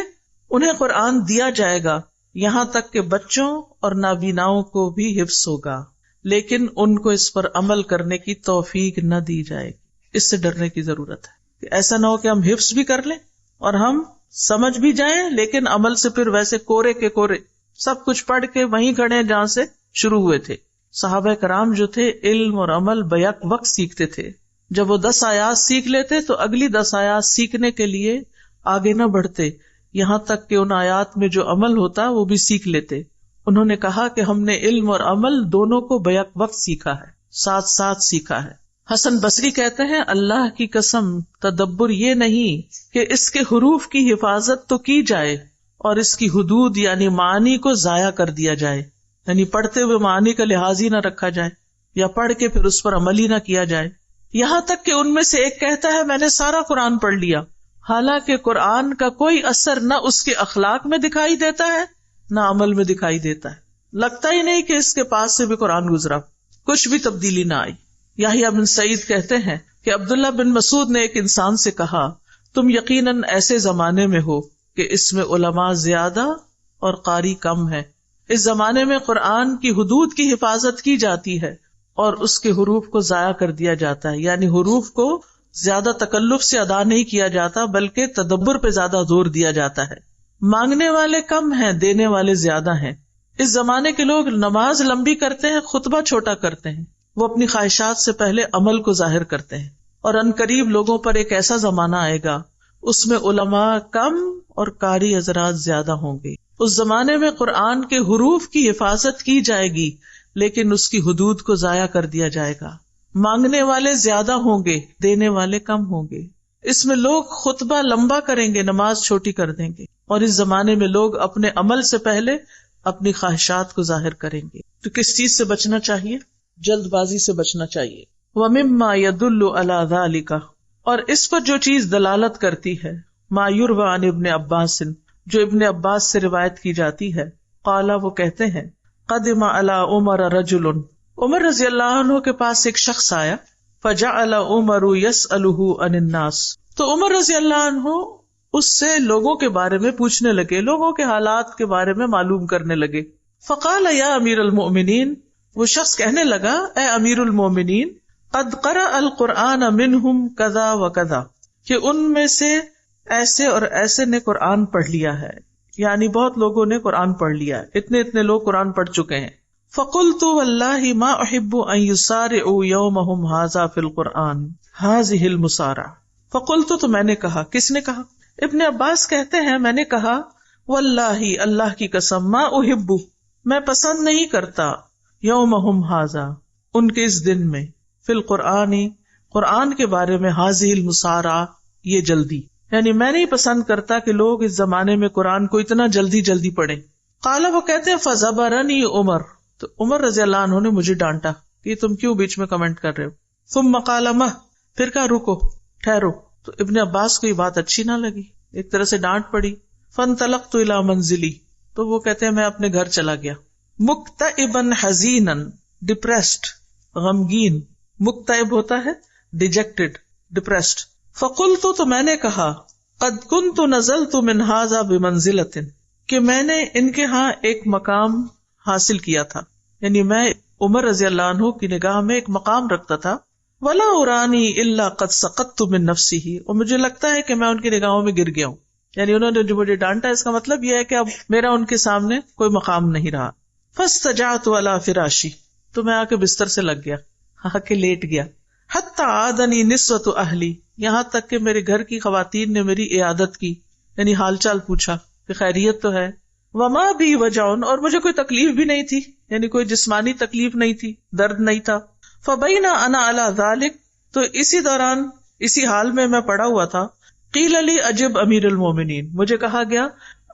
انہیں قرآن دیا جائے گا یہاں تک کہ بچوں اور نابیناؤں کو بھی حفظ ہوگا، لیکن ان کو اس پر عمل کرنے کی توفیق نہ دی جائے گی. اس سے ڈرنے کی ضرورت ہے کہ ایسا نہ ہو کہ ہم حفظ بھی کر لیں اور ہم سمجھ بھی جائیں لیکن عمل سے پھر ویسے کورے کے کورے، سب کچھ پڑھ کے وہیں کھڑے جہاں سے شروع ہوئے تھے. صحابہ کرام جو تھے علم اور عمل بیک وقت سیکھتے تھے. جب وہ 10 آیات سیکھ لیتے تو اگلی 10 آیات سیکھنے کے لیے آگے نہ بڑھتے یہاں تک کہ ان آیات میں جو عمل ہوتا وہ بھی سیکھ لیتے. انہوں نے کہا کہ ہم نے علم اور عمل دونوں کو بیک وقت سیکھا ہے، ساتھ ساتھ سیکھا ہے. حسن بصری کہتے ہیں اللہ کی قسم تدبر یہ نہیں کہ اس کے حروف کی حفاظت تو کی جائے اور اس کی حدود یعنی معنی کو ضائع کر دیا جائے، یعنی پڑھتے ہوئے معنی کا لحاظ ہی نہ رکھا جائے یا پڑھ کے پھر اس پر عمل ہی نہ کیا جائے. یہاں تک کہ ان میں سے ایک کہتا ہے میں نے سارا قرآن پڑھ لیا، حالانکہ قرآن کا کوئی اثر نہ اس کے اخلاق میں دکھائی دیتا ہے نہ عمل میں دکھائی دیتا ہے. لگتا ہی نہیں کہ اس کے پاس سے بھی قرآن گزرا، کچھ بھی تبدیلی نہ آئی. یحییٰ بن سعید کہتے ہیں کہ عبداللہ بن مسعود نے ایک انسان سے کہا تم یقیناً ایسے زمانے میں ہو کہ اس میں علماء زیادہ اور قاری کم ہے. اس زمانے میں قرآن کی حدود کی حفاظت کی جاتی ہے اور اس کے حروف کو ضائع کر دیا جاتا ہے، یعنی حروف کو زیادہ تکلف سے ادا نہیں کیا جاتا بلکہ تدبر پہ زیادہ زور دیا جاتا ہے. مانگنے والے کم ہیں، دینے والے زیادہ ہیں. اس زمانے کے لوگ نماز لمبی کرتے ہیں، خطبہ چھوٹا کرتے ہیں. وہ اپنی خواہشات سے پہلے عمل کو ظاہر کرتے ہیں. اور عنقریب لوگوں پر ایک ایسا زمانہ آئے گا اس میں علماء کم اور قاری حضرات زیادہ ہوں گے. اس زمانے میں قرآن کے حروف کی حفاظت کی جائے گی لیکن اس کی حدود کو ضائع کر دیا جائے گا. مانگنے والے زیادہ ہوں گے، دینے والے کم ہوں گے. اس میں لوگ خطبہ لمبا کریں گے، نماز چھوٹی کر دیں گے. اور اس زمانے میں لوگ اپنے عمل سے پہلے اپنی خواہشات کو ظاہر کریں گے. تو کس چیز سے بچنا چاہیے؟ جلد بازی سے بچنا چاہیے. وَمِمَّا يَدُلُّ عَلَى ذَلِكَ، اور اس پر جو چیز دلالت کرتی ہے، ما يُرْوَى عن ابن عباس، جو ابن عباس سے روایت کی جاتی ہے. قال، وہ کہتے ہیں قدم علی عمر رجل، عمر رضی اللہ عنہ کے پاس ایک شخص آیا. فجعل عمر يسألہ عن الناس، تو عمر رضی اللہ عنہ اس سے لوگوں کے بارے میں پوچھنے لگے، لوگوں کے حالات کے بارے میں معلوم کرنے لگے. فقال یا امیر المؤمنین، وہ شخص کہنے لگا اے امیر المؤمنین، قد قرأ القرآن منہم کذا و کذا، کہ ان میں سے ایسے اور ایسے نے قرآن پڑھ لیا ہے، یعنی بہت لوگوں نے قرآن پڑھ لیا ہے، اتنے لوگ قرآن پڑھ چکے ہیں. فقلت واللہ ما احب ان یسارعوا یومہم ھذا فی القرآن ھذہ المسارعہ. فقلت، تو میں نے کہا، کس نے کہا؟ ابن عباس کہتے ہیں میں نے کہا واللہ، اللہ کی قسم، ما احب، میں پسند نہیں کرتا، یومہم ھذا، ان کے اس دن میں، فی القرآن، قرآن کے بارے میں، ھذہ المسارعہ، یہ جلدی، یعنی میں نہیں پسند کرتا کہ لوگ اس زمانے میں قرآن کو اتنا جلدی جلدی پڑھیں. قال، وہ کہتے ہیں فزبرنی عمر، تو عمر رضی اللہ عنہ نے مجھے ڈانٹا کہ تم کیوں بیچ میں کمنٹ کر رہے ہو. ثم قال مہ، پھر کہا رکو، ٹھہرو. تو ابن عباس کو یہ بات اچھی نہ لگی، ایک طرح سے ڈانٹ پڑی. فانطلقت الی منزلی، تو وہ کہتے ہیں میں اپنے گھر چلا گیا. مکتئبا حزینا، ڈپریسڈ، غمگین. مکتئب ہوتا ہے ڈیجیکٹڈ، ڈپریسڈ. فقلت، تو میں نے کہا قد کنت نزلت من ھذا بمنزلۃ، کہ میں نے ان کے ہاں ایک مقام حاصل کیا تھا، یعنی میں عمر رضی اللہ عنہ کی نگاہ میں ایک مقام رکھتا تھا. ولا ارانی الا قد سقطت من نفسه، اور مجھے لگتا ہے کہ میں ان کی نگاہوں میں گر گیا ہوں. یعنی انہوں نے جو مجھے ڈانٹا، اس کا مطلب یہ ہے کہ اب میرا ان کے سامنے کوئی مقام نہیں رہا. فاستجعت علی فراشی، تو میں آ کے بستر سے لگ گیا، آ کے لیٹ گیا. حتی عادنی نسوۃ اہلی، یہاں تک کہ میرے گھر کی خواتین نے میری عیادت کی، یعنی حال چال پوچھا کہ خیریت تو ہے. وما بھی وجعن، اور مجھے کوئی تکلیف بھی نہیں تھی، یعنی کوئی جسمانی تکلیف نہیں تھی، درد نہیں تھا. فبینا انا علی ذلک، تو اسی دوران، اسی حال میں میں پڑا ہوا تھا. قیل لی اجب امیر المومنین، مجھے کہا گیا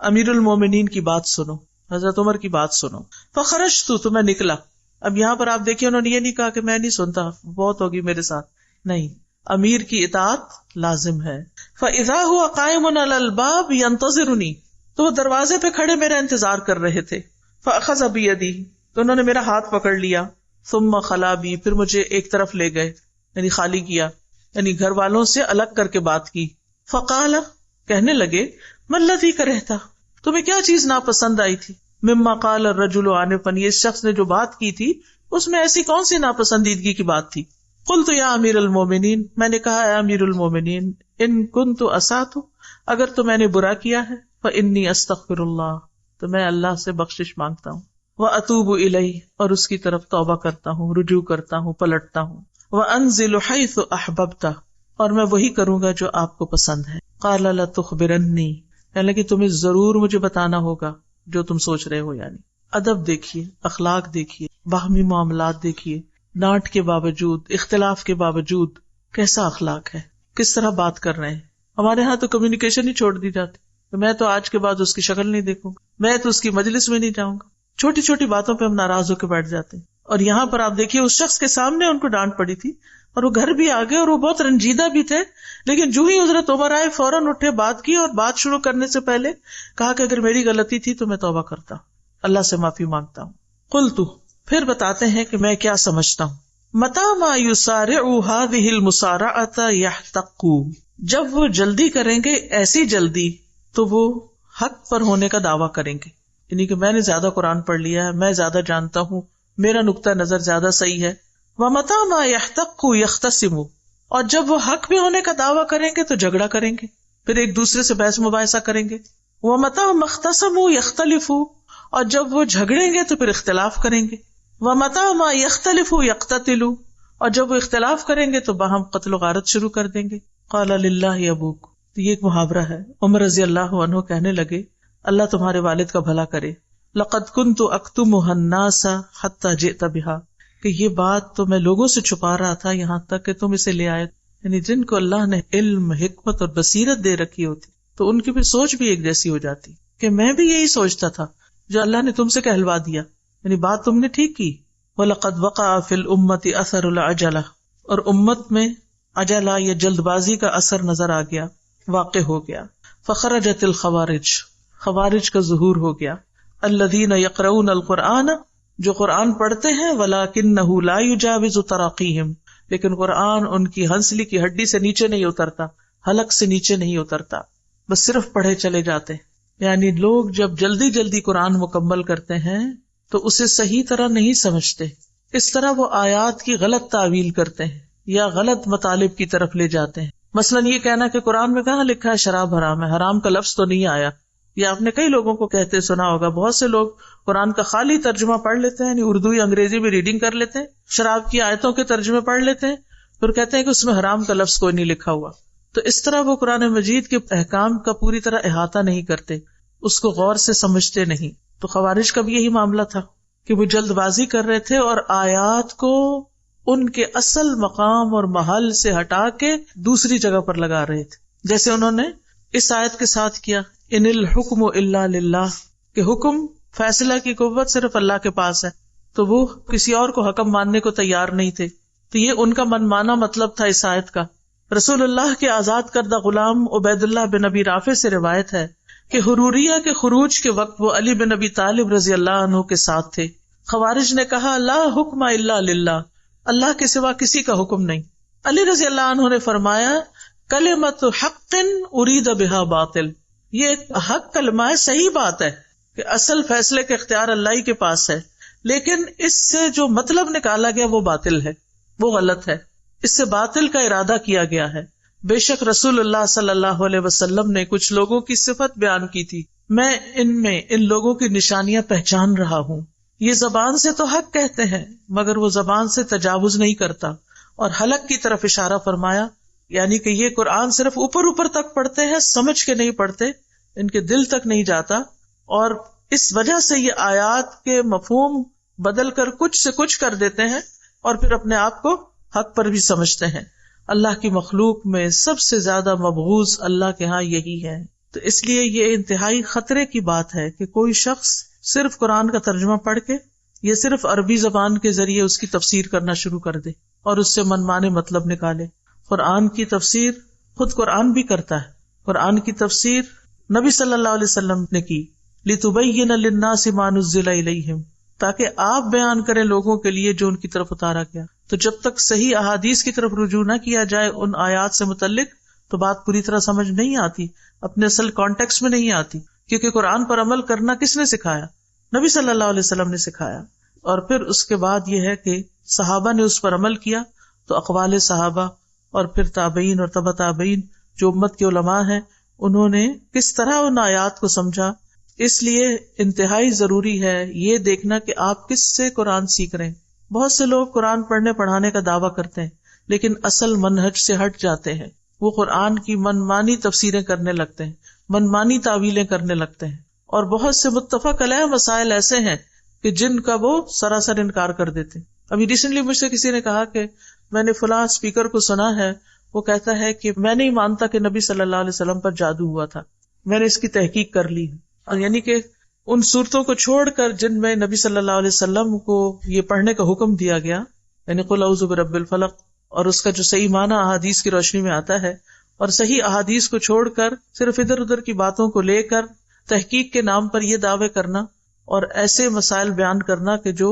امیر المومنین کی بات سنو، حضرت عمر کی بات سنو. فخرجت، تو میں نکلا. اب یہاں پر آپ دیکھیے انہوں نے یہ نہیں کہا کہ میں نہیں سنتا، بہت ہوگی میرے ساتھ، نہیں، امیر کی اطاعت لازم ہے. فاذا هو قائم علی الباب ينتظرنی، تو وہ دروازے پہ کھڑے میرا انتظار کر رہے تھے. فاخذ بیدی، تو انہوں نے میرا ہاتھ پکڑ لیا. ثم خلا بی، پھر مجھے ایک طرف لے گئے، یعنی خالی کیا، یعنی گھر والوں سے الگ کر کے بات کی. فقال، کہنے لگے، ما الذی کرہتا، تمہیں کیا چیز ناپسند آئی تھی؟ مما قال الرجل آنفا، اس شخص نے جو بات کی تھی اس میں ایسی کون سی ناپسندیدگی کی بات تھی؟ قلت یا امیر المومنین، میں نے کہا اے امیر المومنین، ان کنت اسأت، اگر تو میں نے برا کیا ہے، فانی استغفر اللہ، تو میں اللہ سے بخشش مانگتا ہوں. واتوب الیہ، اور اس کی طرف توبہ کرتا ہوں، رجوع کرتا ہوں، پلٹتا ہوں. وانزل حیث احببت، اور میں وہی کروں گا جو آپ کو پسند ہے. قال لا تخبرنی، یعنی کہ تمہیں ضرور مجھے بتانا ہوگا جو تم سوچ رہے ہو. یعنی ادب دیکھیے، اخلاق دیکھیے، باہمی معاملات دیکھیے، ڈانٹ کے باوجود، اختلاف کے باوجود کیسا اخلاق ہے، کس طرح بات کر رہے ہیں. ہمارے ہاں تو کمیونیکیشن ہی چھوڑ دی جاتی، میں تو آج کے بعد اس کی شکل نہیں دیکھوں گا، میں تو اس کی مجلس میں نہیں جاؤں گا. چھوٹی چھوٹی باتوں پہ ہم ناراض ہو کے بیٹھ جاتے ہیں. اور یہاں پر آپ دیکھیے اس شخص کے سامنے ان کو ڈانٹ پڑی تھی اور وہ گھر بھی آ گئے اور وہ بہت رنجیدہ بھی تھے، لیکن جو ہی حضرت عمر آئے فوراً اٹھے، بات کی، اور بات شروع کرنے سے پہلے کہا کہ اگر میری غلطی تھی تو میں توبہ کرتا ہوں، اللہ سے معافی مانگتا ہوں. قلت، پھر بتاتے ہیں کہ میں کیا سمجھتا ہوں. متی ما یسارع هذه المسارعة یحتق، جب وہ جلدی کریں گے، ایسی جلدی تو وہ حق پر ہونے کا دعویٰ کریں گے، یعنی کہ میں نے زیادہ قرآن پڑھ لیا ہے، میں زیادہ جانتا ہوں، میرا نقطہ نظر زیادہ صحیح ہے. ومتی ما یحتق یختصم، اور جب وہ حق میں ہونے کا دعویٰ کریں گے تو جھگڑا کریں گے، پھر ایک دوسرے سے بحث مباحثہ کریں گے. ومتی ما اختصموا یختلفوا، اور جب وہ جھگڑیں گے تو پھر اختلاف کریں گے. ومتی ما یختلفوا یقتتلوا، اور جب وہ اختلاف کریں گے تو باہم قتل و غارت شروع کر دیں گے. قال للہ ابوک، تو یہ ایک محاورہ ہے. عمر رضی اللہ عنہ کہنے لگے اللہ تمہارے والد کا بھلا کرے. لقد كنت اکتمها الناس حتى جئت بها، کہ یہ بات تو میں لوگوں سے چھپا رہا تھا یہاں تک کہ تم اسے لے آئے. یعنی جن کو اللہ نے علم، حکمت اور بصیرت دے رکھی ہوتی تو ان کی بھی سوچ بھی ایک جیسی ہو جاتی کہ میں بھی یہی سوچتا تھا جو اللہ نے تم سے کہلوا دیا، یعنی بات تم نے ٹھیک کی. وَلَقَدْ وَقَعَ فِي الْأُمَّةِ أَثَرُ الْعَجَلَةِ، اور امت میں عجلہ یا جلد بازی کا اثر نظر آ گیا، واقع ہو گیا. فخرجت الخوارج، خوارج کا ظہور ہو گیا. الذین یقرؤون القرآن، جو قرآن پڑھتے ہیں، ولکنہ لا یجاوز تراقیہم، لیکن قرآن ان کی ہنسلی کی ہڈی سے نیچے نہیں اترتا، حلق سے نیچے نہیں اترتا، بس صرف پڑھے چلے جاتے ہیں. یعنی لوگ جب جلدی جلدی قرآن مکمل کرتے ہیں تو اسے صحیح طرح نہیں سمجھتے، اس طرح وہ آیات کی غلط تعویل کرتے ہیں یا غلط مطالب کی طرف لے جاتے ہیں. مثلاً یہ کہنا کہ قرآن میں کہاں لکھا ہے شراب حرام ہے، حرام کا لفظ تو نہیں آیا. یہ آپ نے کئی لوگوں کو کہتے سنا ہوگا، بہت سے لوگ قرآن کا خالی ترجمہ پڑھ لیتے ہیں، یعنی اردو یا انگریزی میں ریڈنگ کر لیتے ہیں، شراب کی آیتوں کے ترجمے پڑھ لیتے ہیں، پھر کہتے ہیں کہ اس میں حرام کا لفظ کوئی نہیں لکھا ہوا. تو اس طرح وہ قرآن مجید کے احکام کا پوری طرح احاطہ نہیں کرتے، اس کو غور سے سمجھتے نہیں. تو خوارج کا بھی یہی معاملہ تھا کہ وہ جلد بازی کر رہے تھے اور آیات کو ان کے اصل مقام اور محل سے ہٹا کے دوسری جگہ پر لگا رہے تھے. جیسے انہوں نے اس آیت کے ساتھ کیا، ان الحکم الا للہ، کہ حکم، فیصلہ کی قوت صرف اللہ کے پاس ہے، تو وہ کسی اور کو حکم ماننے کو تیار نہیں تھے. تو یہ ان کا من مانا مطلب تھا اس آیت کا. رسول اللہ کے آزاد کردہ غلام عبید اللہ بن ابی رافع سے روایت ہے کہ حروریہ کے خروج کے وقت وہ علی بن ابی طالب رضی اللہ عنہ کے ساتھ تھے. خوارج نے کہا لا حکم الا للہ، اللہ کے سوا کسی کا حکم نہیں. علی رضی اللہ عنہ نے فرمایا کلمۃ حق ارید بہا باطل، یہ ایک حق کلمہ ہے، صحیح بات ہے کہ اصل فیصلے کا اختیار اللہ ہی کے پاس ہے، لیکن اس سے جو مطلب نکالا گیا وہ باطل ہے، وہ غلط ہے، اس سے باطل کا ارادہ کیا گیا ہے. بے شک رسول اللہ صلی اللہ علیہ وسلم نے کچھ لوگوں کی صفت بیان کی تھی، میں ان لوگوں کی نشانیاں پہچان رہا ہوں. یہ زبان سے تو حق کہتے ہیں مگر وہ زبان سے تجاوز نہیں کرتا. اور حلق کی طرف اشارہ فرمایا، یعنی کہ یہ قرآن صرف اوپر تک پڑھتے ہیں، سمجھ کے نہیں پڑھتے، ان کے دل تک نہیں جاتا، اور اس وجہ سے یہ آیات کے مفہوم بدل کر کچھ سے کچھ کر دیتے ہیں اور پھر اپنے آپ کو حق پر بھی سمجھتے ہیں. اللہ کی مخلوق میں سب سے زیادہ مبغوض اللہ کے ہاں یہی ہے. تو اس لیے یہ انتہائی خطرے کی بات ہے کہ کوئی شخص صرف قرآن کا ترجمہ پڑھ کے یا صرف عربی زبان کے ذریعے اس کی تفسیر کرنا شروع کر دے اور اس سے منمانے مطلب نکالے. قرآن کی تفسیر خود قرآن بھی کرتا ہے. قرآن کی تفسیر نبی صلی اللہ علیہ وسلم نے کی لِتُبَيِّنَ لِلنَّاسِ مَا نُزِّلَ إِلَيْهِمْ، تاکہ آپ بیان کریں لوگوں کے لیے جو ان کی طرف اتارا گیا. تو جب تک صحیح احادیث کی طرف رجوع نہ کیا جائے ان آیات سے متعلق تو بات پوری طرح سمجھ نہیں آتی، اپنے اصل کانٹیکسٹ میں نہیں آتی. کیونکہ قرآن پر عمل کرنا کس نے سکھایا؟ نبی صلی اللہ علیہ وسلم نے سکھایا. اور پھر اس کے بعد یہ ہے کہ صحابہ نے اس پر عمل کیا تو اقوال صحابہ اور پھر تابعین اور تبع تابعین جو امت کے علماء ہیں انہوں نے کس طرح ان آیات کو سمجھا. اس لیے انتہائی ضروری ہے یہ دیکھنا کہ آپ کس سے قرآن سیکھ رہے ہیں. بہت سے لوگ قرآن پڑھنے پڑھانے کا دعویٰ کرتے ہیں لیکن اصل منہج سے ہٹ جاتے ہیں. وہ قرآن کی منمانی تفسیریں کرنے لگتے ہیں، منمانی تعویلیں کرنے لگتے ہیں، اور بہت سے متفق علیہ مسائل ایسے ہیں کہ جن کا وہ سراسر انکار کر دیتے. ابھی ریسنٹلی مجھ سے کسی نے کہا کہ میں نے فلاں اسپیکر کو سنا ہے، وہ کہتا ہے کہ میں نہیں مانتا کہ نبی صلی اللہ علیہ وسلم پر جادو ہوا تھا، میں نے اس کی تحقیق کر لی ہے. اور یعنی کہ ان صورتوں کو چھوڑ کر جن میں نبی صلی اللہ علیہ وسلم کو یہ پڑھنے کا حکم دیا گیا، یعنی قل اعوذ برب الفلق، اور اس کا جو صحیح معنی احادیث کی روشنی میں آتا ہے، اور صحیح احادیث کو چھوڑ کر صرف ادھر ادھر کی باتوں کو لے کر تحقیق کے نام پر یہ دعوے کرنا اور ایسے مسائل بیان کرنا کہ جو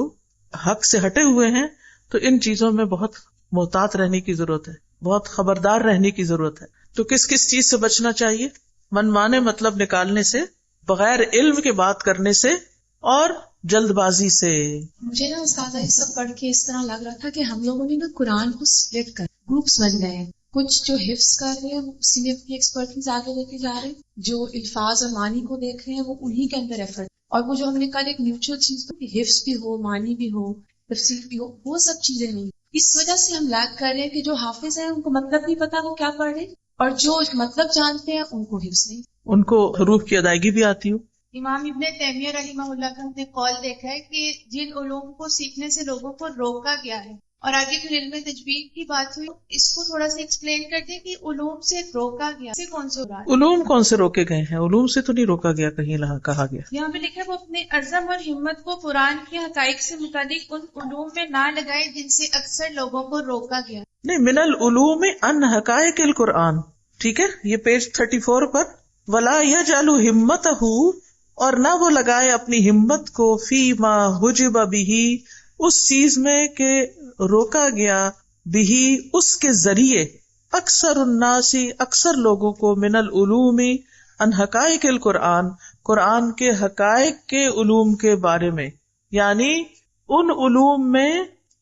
حق سے ہٹے ہوئے ہیں، تو ان چیزوں میں بہت محتاط رہنے کی ضرورت ہے، بہت خبردار رہنے کی ضرورت ہے. تو کس کس چیز سے بچنا چاہیے؟ منمانے مطلب نکالنے سے، بغیر علم کے بات کرنے سے، اور جلد بازی سے. مجھے نا استاذہ یہ سب پڑھ کے اس طرح لگ رہا تھا کہ ہم لوگوں نے نا قرآن کو سپلٹ کر گروپس بن گئے ہیں. کچھ جو حفظ کر رہے ہیں اسی میں اپنی ایکسپرٹیز آگے لے کے جا رہے ہیں، جو الفاظ اور معنی کو دیکھ رہے ہیں وہ انہی کے اندر ایفرٹ، اور وہ جو ہم نے کہا ایک میوچل چیز کہ حفظ بھی ہو، معنی بھی ہو، تفسیر بھی ہو، وہ سب چیزیں نہیں. اس وجہ سے ہم لیگ کر رہے ہیں کہ جو حافظ ہیں ان کو مطلب نہیں پتا وہ کیا پڑھ رہے، اور جو مطلب جانتے ہیں ان کو حفظ نہیں، ان کو حروف کی ادائیگی بھی آتی ہو. امام ابن تیمیہ رحمہ اللہ کا ہم نے قول دیکھا ہے کہ جن علوم کو سیکھنے سے لوگوں کو روکا گیا ہے، اور آگے پھر علم تجوید کی بات ہوئی، اس کو تھوڑا سا ایکسپلین کر دیں کہ علوم سے روکا گیا سے کون سے علوم کون سے روکے گئے ہیں؟ علوم سے تو نہیں روکا گیا، کہیں کہا گیا. یہاں پہ لکھا ہے وہ اپنے عزم اور ہمت کو قرآن کے حقائق سے متعلق ان علوم میں نہ لگائے جن سے اکثر لوگوں کو روکا گیا. نہیں، من العلوم ان حقائق القرآن، ٹھیک ہے، یہ پیج 34 پر. ولا یجعل ہمتہ، اور نہ وہ لگائے اپنی ہمت کو فی ما حجب بہ، اس چیز میں کہ روکا گیا بہ، اس کے ذریعے، اکثر الناس، اکثر لوگوں کو، من العلوم ان حقائق القرآن، قرآن کے حقائق کے علوم کے بارے میں، یعنی ان علوم میں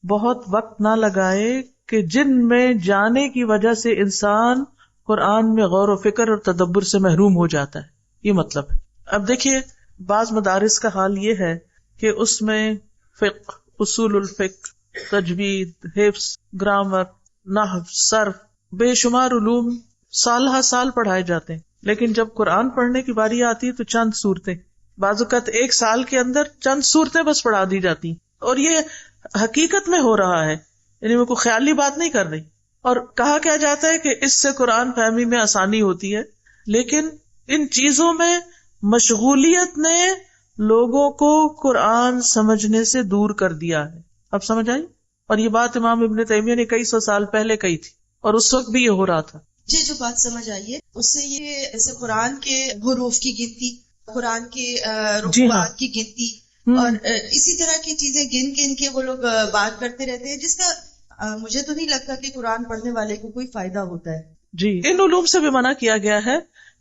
بہت وقت نہ لگائے کہ جن میں جانے کی وجہ سے انسان قرآن میں غور و فکر اور تدبر سے محروم ہو جاتا ہے. یہ مطلب ہے. اب دیکھیے بعض مدارس کا حال یہ ہے کہ اس میں فقہ، اصول الفقہ، تجوید، حفظ، گرامر، نحو، صرف، بے شمار علوم سال ہا سال پڑھائے جاتے ہیں، لیکن جب قرآن پڑھنے کی باری آتی ہے تو چند صورتیں، بعض اوقات ایک سال کے اندر چند صورتیں بس پڑھا دی جاتی ہیں. اور یہ حقیقت میں ہو رہا ہے، یعنی میں کوئی خیالی بات نہیں کر رہی. اور کہا کیا جاتا ہے کہ اس سے قرآن فہمی میں آسانی ہوتی ہے، لیکن ان چیزوں میں مشغولیت نے لوگوں کو قرآن سمجھنے سے دور کر دیا ہے. اب سمجھ آئی؟ اور یہ بات امام ابن تیمیہ نے کئی سو سال پہلے کہی تھی، اور اس وقت بھی یہ ہو رہا تھا. مجھے جو بات سمجھ آئی ہے اس سے یہ جیسے قرآن کے حروف کی گنتی، قرآن کے رکوعات کی گنتی، اور اسی طرح کی چیزیں گن کے وہ لوگ بات کرتے رہتے ہیں، جس کا مجھے تو نہیں لگتا کہ قرآن پڑھنے والے کو کوئی فائدہ ہوتا ہے. جی، ان علوم سے بھی منع کیا گیا ہے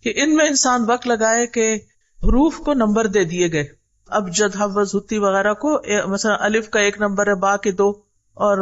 کہ ان میں انسان وقت لگائے کہ حروف کو نمبر دے دیے گئے. اب جد، حفظ، ہتی وغیرہ کو مثلا الف کا 1 نمبر ہے، با کے 2، اور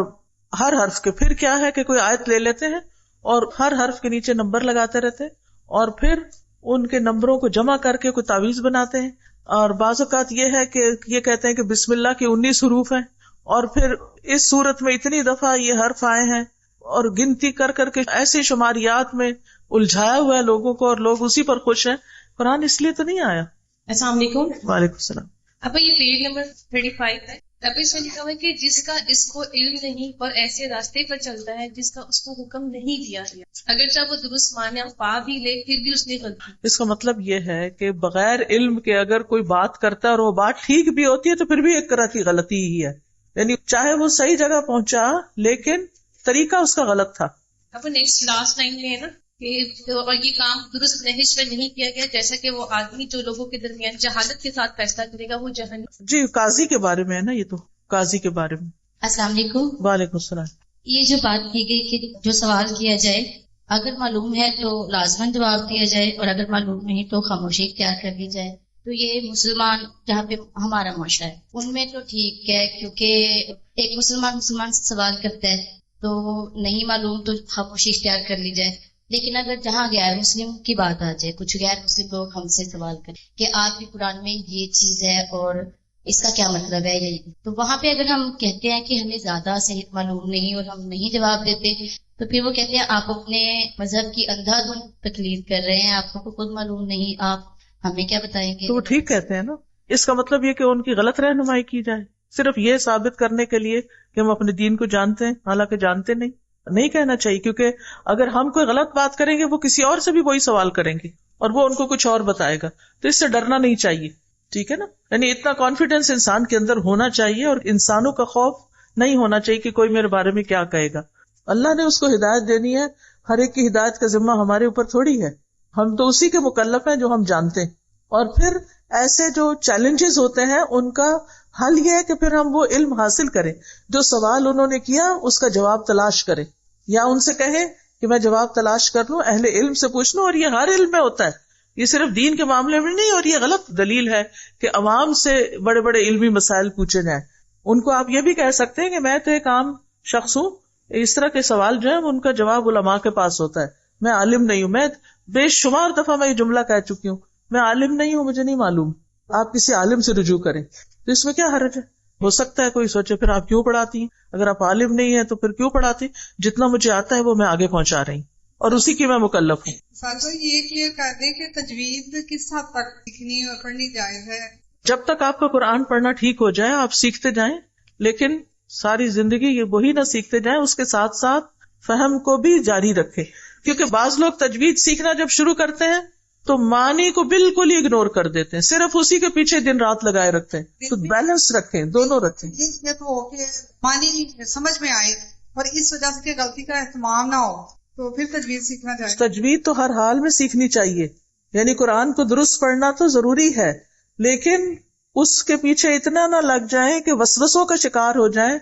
ہر حرف کے پھر کیا ہے کہ کوئی آیت لے لیتے ہیں اور ہر حرف کے نیچے نمبر لگاتے رہتے ہیں، اور پھر ان کے نمبروں کو جمع کر کے کوئی تعویذ بناتے ہیں. اور بعض اوقات یہ ہے کہ یہ کہتے ہیں کہ بسم اللہ کے 19 حروف ہیں، اور پھر اس صورت میں اتنی دفعہ یہ حرف آئے ہیں، اور گنتی کر کر کے ایسی شماریات میں الجھایا ہوا ہے لوگوں کو، اور لوگ اسی پر خوش ہیں. قرآن اس لیے تو نہیں آیا. السلام علیکم. وعلیکم السلام. اب یہ پیج نمبر 35 ہے. ابھی اس میں لکھا ہوا ہے کہ جس کا اس کو علم نہیں اور ایسے راستے پر چلتا ہے جس کا اس کو حکم نہیں دیا گیا، اگرچہ وہ درست مانے پا بھی لے پھر بھی اس نے غلطی. اس کا مطلب یہ ہے کہ بغیر علم کے اگر کوئی بات کرتا ہے اور وہ بات ٹھیک بھی ہوتی ہے تو پھر بھی ایک طرح کی غلطی ہی ہے، یعنی چاہے وہ صحیح جگہ پہنچا لیکن طریقہ اس کا غلط تھا. اب نیکسٹ لاسٹ لائن میں ہے نا کہ اور یہ کام درست نہج پر نہیں کیا گیا، جیسا کہ وہ آدمی جو لوگوں کے درمیان جہالت کے ساتھ فیصلہ کرے گا وہ جہنم. جی قاضی کے بارے میں ہے نا، یہ تو قاضی کے بارے میں. السلام علیکم. وعلیکم السلام. یہ جو بات کی گئی کہ جو سوال کیا جائے اگر معلوم ہے تو لازماً جواب دیا جائے اور اگر معلوم نہیں تو خاموشی اختیار کر لی جائے. تو یہ مسلمان جہاں پہ ہمارا معاشرہ ہے ان میں تو ٹھیک ہے، کیونکہ ایک مسلمان سے سوال کرتا ہے تو نہیں معلوم تو خاموشی اختیار کر لی جائے. لیکن اگر جہاں غیر مسلم کی بات آ جائے، کچھ غیر مسلم لوگ ہم سے سوال کریں کہ آپ کی قرآن میں یہ چیز ہے اور اس کا کیا مطلب ہے، تو وہاں پہ اگر ہم کہتے ہیں کہ ہمیں زیادہ صحیح معلوم نہیں اور ہم نہیں جواب دیتے تو پھر وہ کہتے ہیں آپ اپنے مذہب کی اندھا دھند تقلید کر رہے ہیں، آپ کو خود معلوم نہیں، آپ ہمیں کیا بتائیں گے. تو وہ ٹھیک کہتے ہیں نا. اس کا مطلب یہ کہ ان کی غلط رہنمائی کی جائے صرف یہ ثابت کرنے کے لیے کہ ہم اپنے دین کو جانتے ہیں، حالانکہ جانتے نہیں کہنا چاہیے، کیونکہ اگر ہم کوئی غلط بات کریں گے وہ کسی اور سے بھی وہی سوال کریں گے اور وہ ان کو کچھ اور بتائے گا، تو اس سے ڈرنا نہیں چاہیے. ٹھیک ہے نا، یعنی اتنا کانفیڈینس انسان کے اندر ہونا چاہیے اور انسانوں کا خوف نہیں ہونا چاہیے کہ کوئی میرے بارے میں کیا کہے گا. اللہ نے اس کو ہدایت دینی ہے، ہر ایک کی ہدایت کا ذمہ ہمارے اوپر تھوڑی ہے، ہم تو اسی کے مکلف ہیں جو ہم جانتے ہیں. اور پھر ایسے جو چیلنجز ہوتے ہیں ان کا حل یہ ہے کہ پھر ہم وہ علم حاصل کریں، جو سوال انہوں نے کیا اس کا جواب تلاش کریں، یا ان سے کہیں کہ میں جواب تلاش کر لوں، اہل علم سے پوچھ لوں. اور یہ ہر علم میں ہوتا ہے، یہ صرف دین کے معاملے میں نہیں. اور یہ غلط دلیل ہے کہ عوام سے بڑے بڑے علمی مسائل پوچھے جائیں. ان کو آپ یہ بھی کہہ سکتے ہیں کہ میں تو ایک عام شخص ہوں، اس طرح کے سوال جو ہے ان کا جواب علماء کے پاس ہوتا ہے، میں عالم نہیں ہوں. میں بے شمار دفعہ میں یہ جملہ کہہ چکی ہوں، میں عالم نہیں ہوں، مجھے نہیں معلوم، آپ کسی عالم سے رجوع کریں. تو اس میں کیا حرج ہے؟ ہو سکتا ہے کوئی سوچے پھر آپ کیوں پڑھاتی ہیں، اگر آپ عالم نہیں ہیں تو پھر کیوں پڑھاتی؟ جتنا مجھے آتا ہے وہ میں آگے پہنچا رہی ہوں اور اسی کی میں مکلف ہوں. ساتھ یہ کلیئر کر دیں کہ تجوید کس حد تک سیکھنی اور پڑھنی جائز ہے. جب تک آپ کا قرآن پڑھنا ٹھیک ہو جائے آپ سیکھتے جائیں، لیکن ساری زندگی یہ وہی نہ سیکھتے جائیں، اس کے ساتھ ساتھ فہم کو بھی جاری رکھے. کیونکہ بعض لوگ تجوید سیکھنا جب شروع کرتے ہیں تو معنی کو بالکل ہی اگنور کر دیتے ہیں، صرف اسی کے پیچھے دن رات لگائے رکھتے ہیں. تو بیلنس رکھیں، دونوں رکھیں. یہ تو ہو کہ معنی سمجھ میں آئے اور اس وجہ سے کہ غلطی کا اہتمام نہ ہو تو پھر تجوید سیکھنا چاہیے. تجوید تو ہر حال میں سیکھنی چاہیے، یعنی قرآن کو درست پڑھنا تو ضروری ہے، لیکن اس کے پیچھے اتنا نہ لگ جائیں کہ وسوسوں کا شکار ہو جائیں.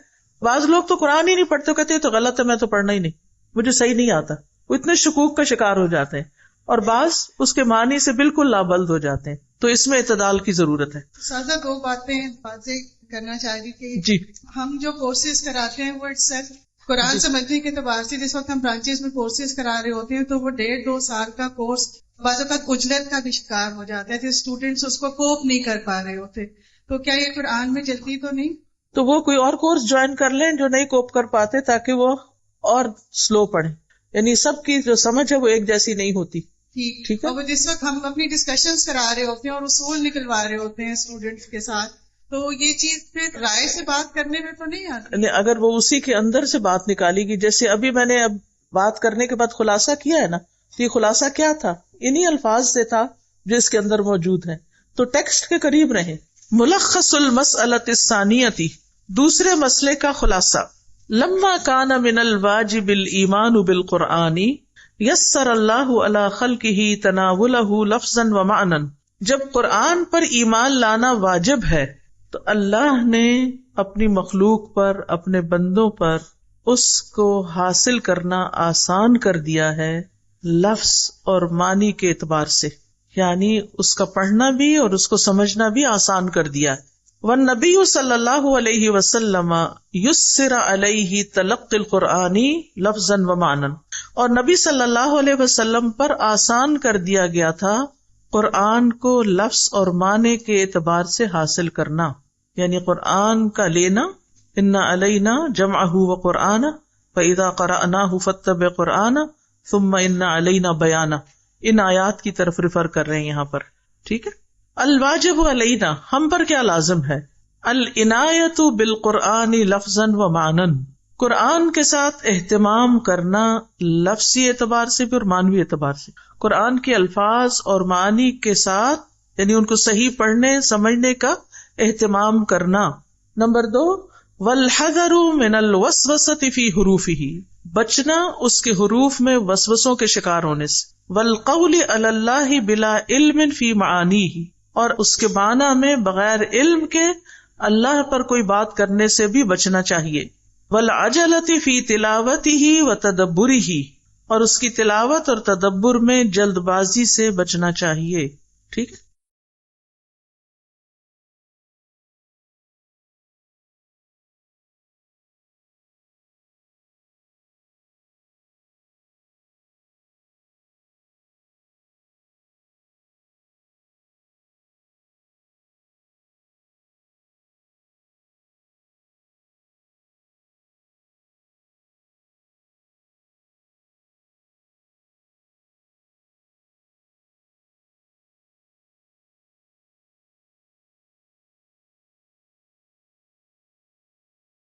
بعض لوگ تو قرآن ہی نہیں پڑھتے، کہتے ہیں تو غلط ہے، میں تو پڑھنا ہی نہیں، مجھے صحیح نہیں آتا. وہ اتنے شکوک کا شکار ہو جاتے ہیں اور بعض اس کے معنی سے بالکل لابلد ہو جاتے ہیں. تو اس میں اعتدال کی ضرورت ہے. سادہ دو باتیں واضح کرنا چاہ رہی کہ جی ہم جو کورسز کراتے ہیں وہ قرآن سمجھنے کے اعتبار سے جس وقت ہم برانچز میں کورسز کرا رہے ہوتے ہیں تو وہ 1.5-2 سال کا کورس بعض اوقات اجلت کا بھی شکار ہو جاتا ہے کہ اسٹوڈینٹس اس کو کوپ نہیں کر پا رہے ہوتے. تو کیا یہ قرآن میں جلدی تو نہیں؟ تو وہ کوئی اور کورس جوائن کر لیں جو نہیں کوپ کر پاتے، تاکہ وہ اور سلو پڑھیں. یعنی سب کی جو سمجھ ہے وہ ایک جیسی نہیں ہوتی. ٹھیک ہے. اور جس وقت ہم اپنی ڈسکشنز کرا رہے ہوتے ہیں اور اصول نکلوا رہے ہوتے ہیں اسٹوڈینٹس کے ساتھ، تو یہ چیز پھر رائے سے بات کرنے میں تو نہیں آتی. اگر وہ اسی کے اندر سے بات نکالی گی، جیسے ابھی میں نے اب بات کرنے کے بعد خلاصہ کیا ہے نا، تو یہ خلاصہ کیا تھا؟ انہی الفاظ سے تھا جو اس کے اندر موجود ہیں. تو ٹیکسٹ کے قریب رہیں. ملخص المسألۃ الثانیۃ، دوسرے مسئلے کا خلاصہ. لما کان من الواجب الایمان بالقرآن یسر اللہ علی خلقہ تناولہ لفظا ومعنا. جب قرآن پر ایمان لانا واجب ہے تو اللہ نے اپنی مخلوق پر، اپنے بندوں پر اس کو حاصل کرنا آسان کر دیا ہے لفظ اور معنی کے اعتبار سے، یعنی اس کا پڑھنا بھی اور اس کو سمجھنا بھی آسان کر دیا. والنبی صلی اللہ علیہ وسلم یسر علیہ تلقی القرآن لفظا ومعنا، اور نبی صلی اللہ علیہ وسلم پر آسان کر دیا گیا تھا قرآن کو لفظ اور معنی کے اعتبار سے حاصل کرنا، یعنی قرآن کا لینا. ان علینا جمعہ وقرآنہ فاذا قرأناہ فاتبع قرآنہ ثم ان علینا بیانہ. ان آیات کی طرف ریفر کر رہے ہیں یہاں پر. ٹھیک ہے. الواجب علینا، ہم پر کیا لازم ہے؟ العنایۃ بالقرآن لفظا و معنی، قرآن کے ساتھ اہتمام کرنا لفظی اعتبار سے بھی اور معنوی اعتبار سے، قرآن کے الفاظ اور معنی کے ساتھ یعنی ان کو صحیح پڑھنے سمجھنے کا اہتمام کرنا۔ نمبر 2، والحذر من الوسوسة فی حروفہ، بچنا اس کے حروف میں وسوسوں کے شکار ہونے سے، والقول علی اللہ بلا علم فی معانیہ، اور اس کے معنی میں بغیر علم کے اللہ پر کوئی بات کرنے سے بھی بچنا چاہیے، والعجلۃ فی تلاوتہ وتدبرہ، اور اس کی تلاوت اور تدبر میں جلد بازی سے بچنا چاہیے۔ ٹھیک ہے۔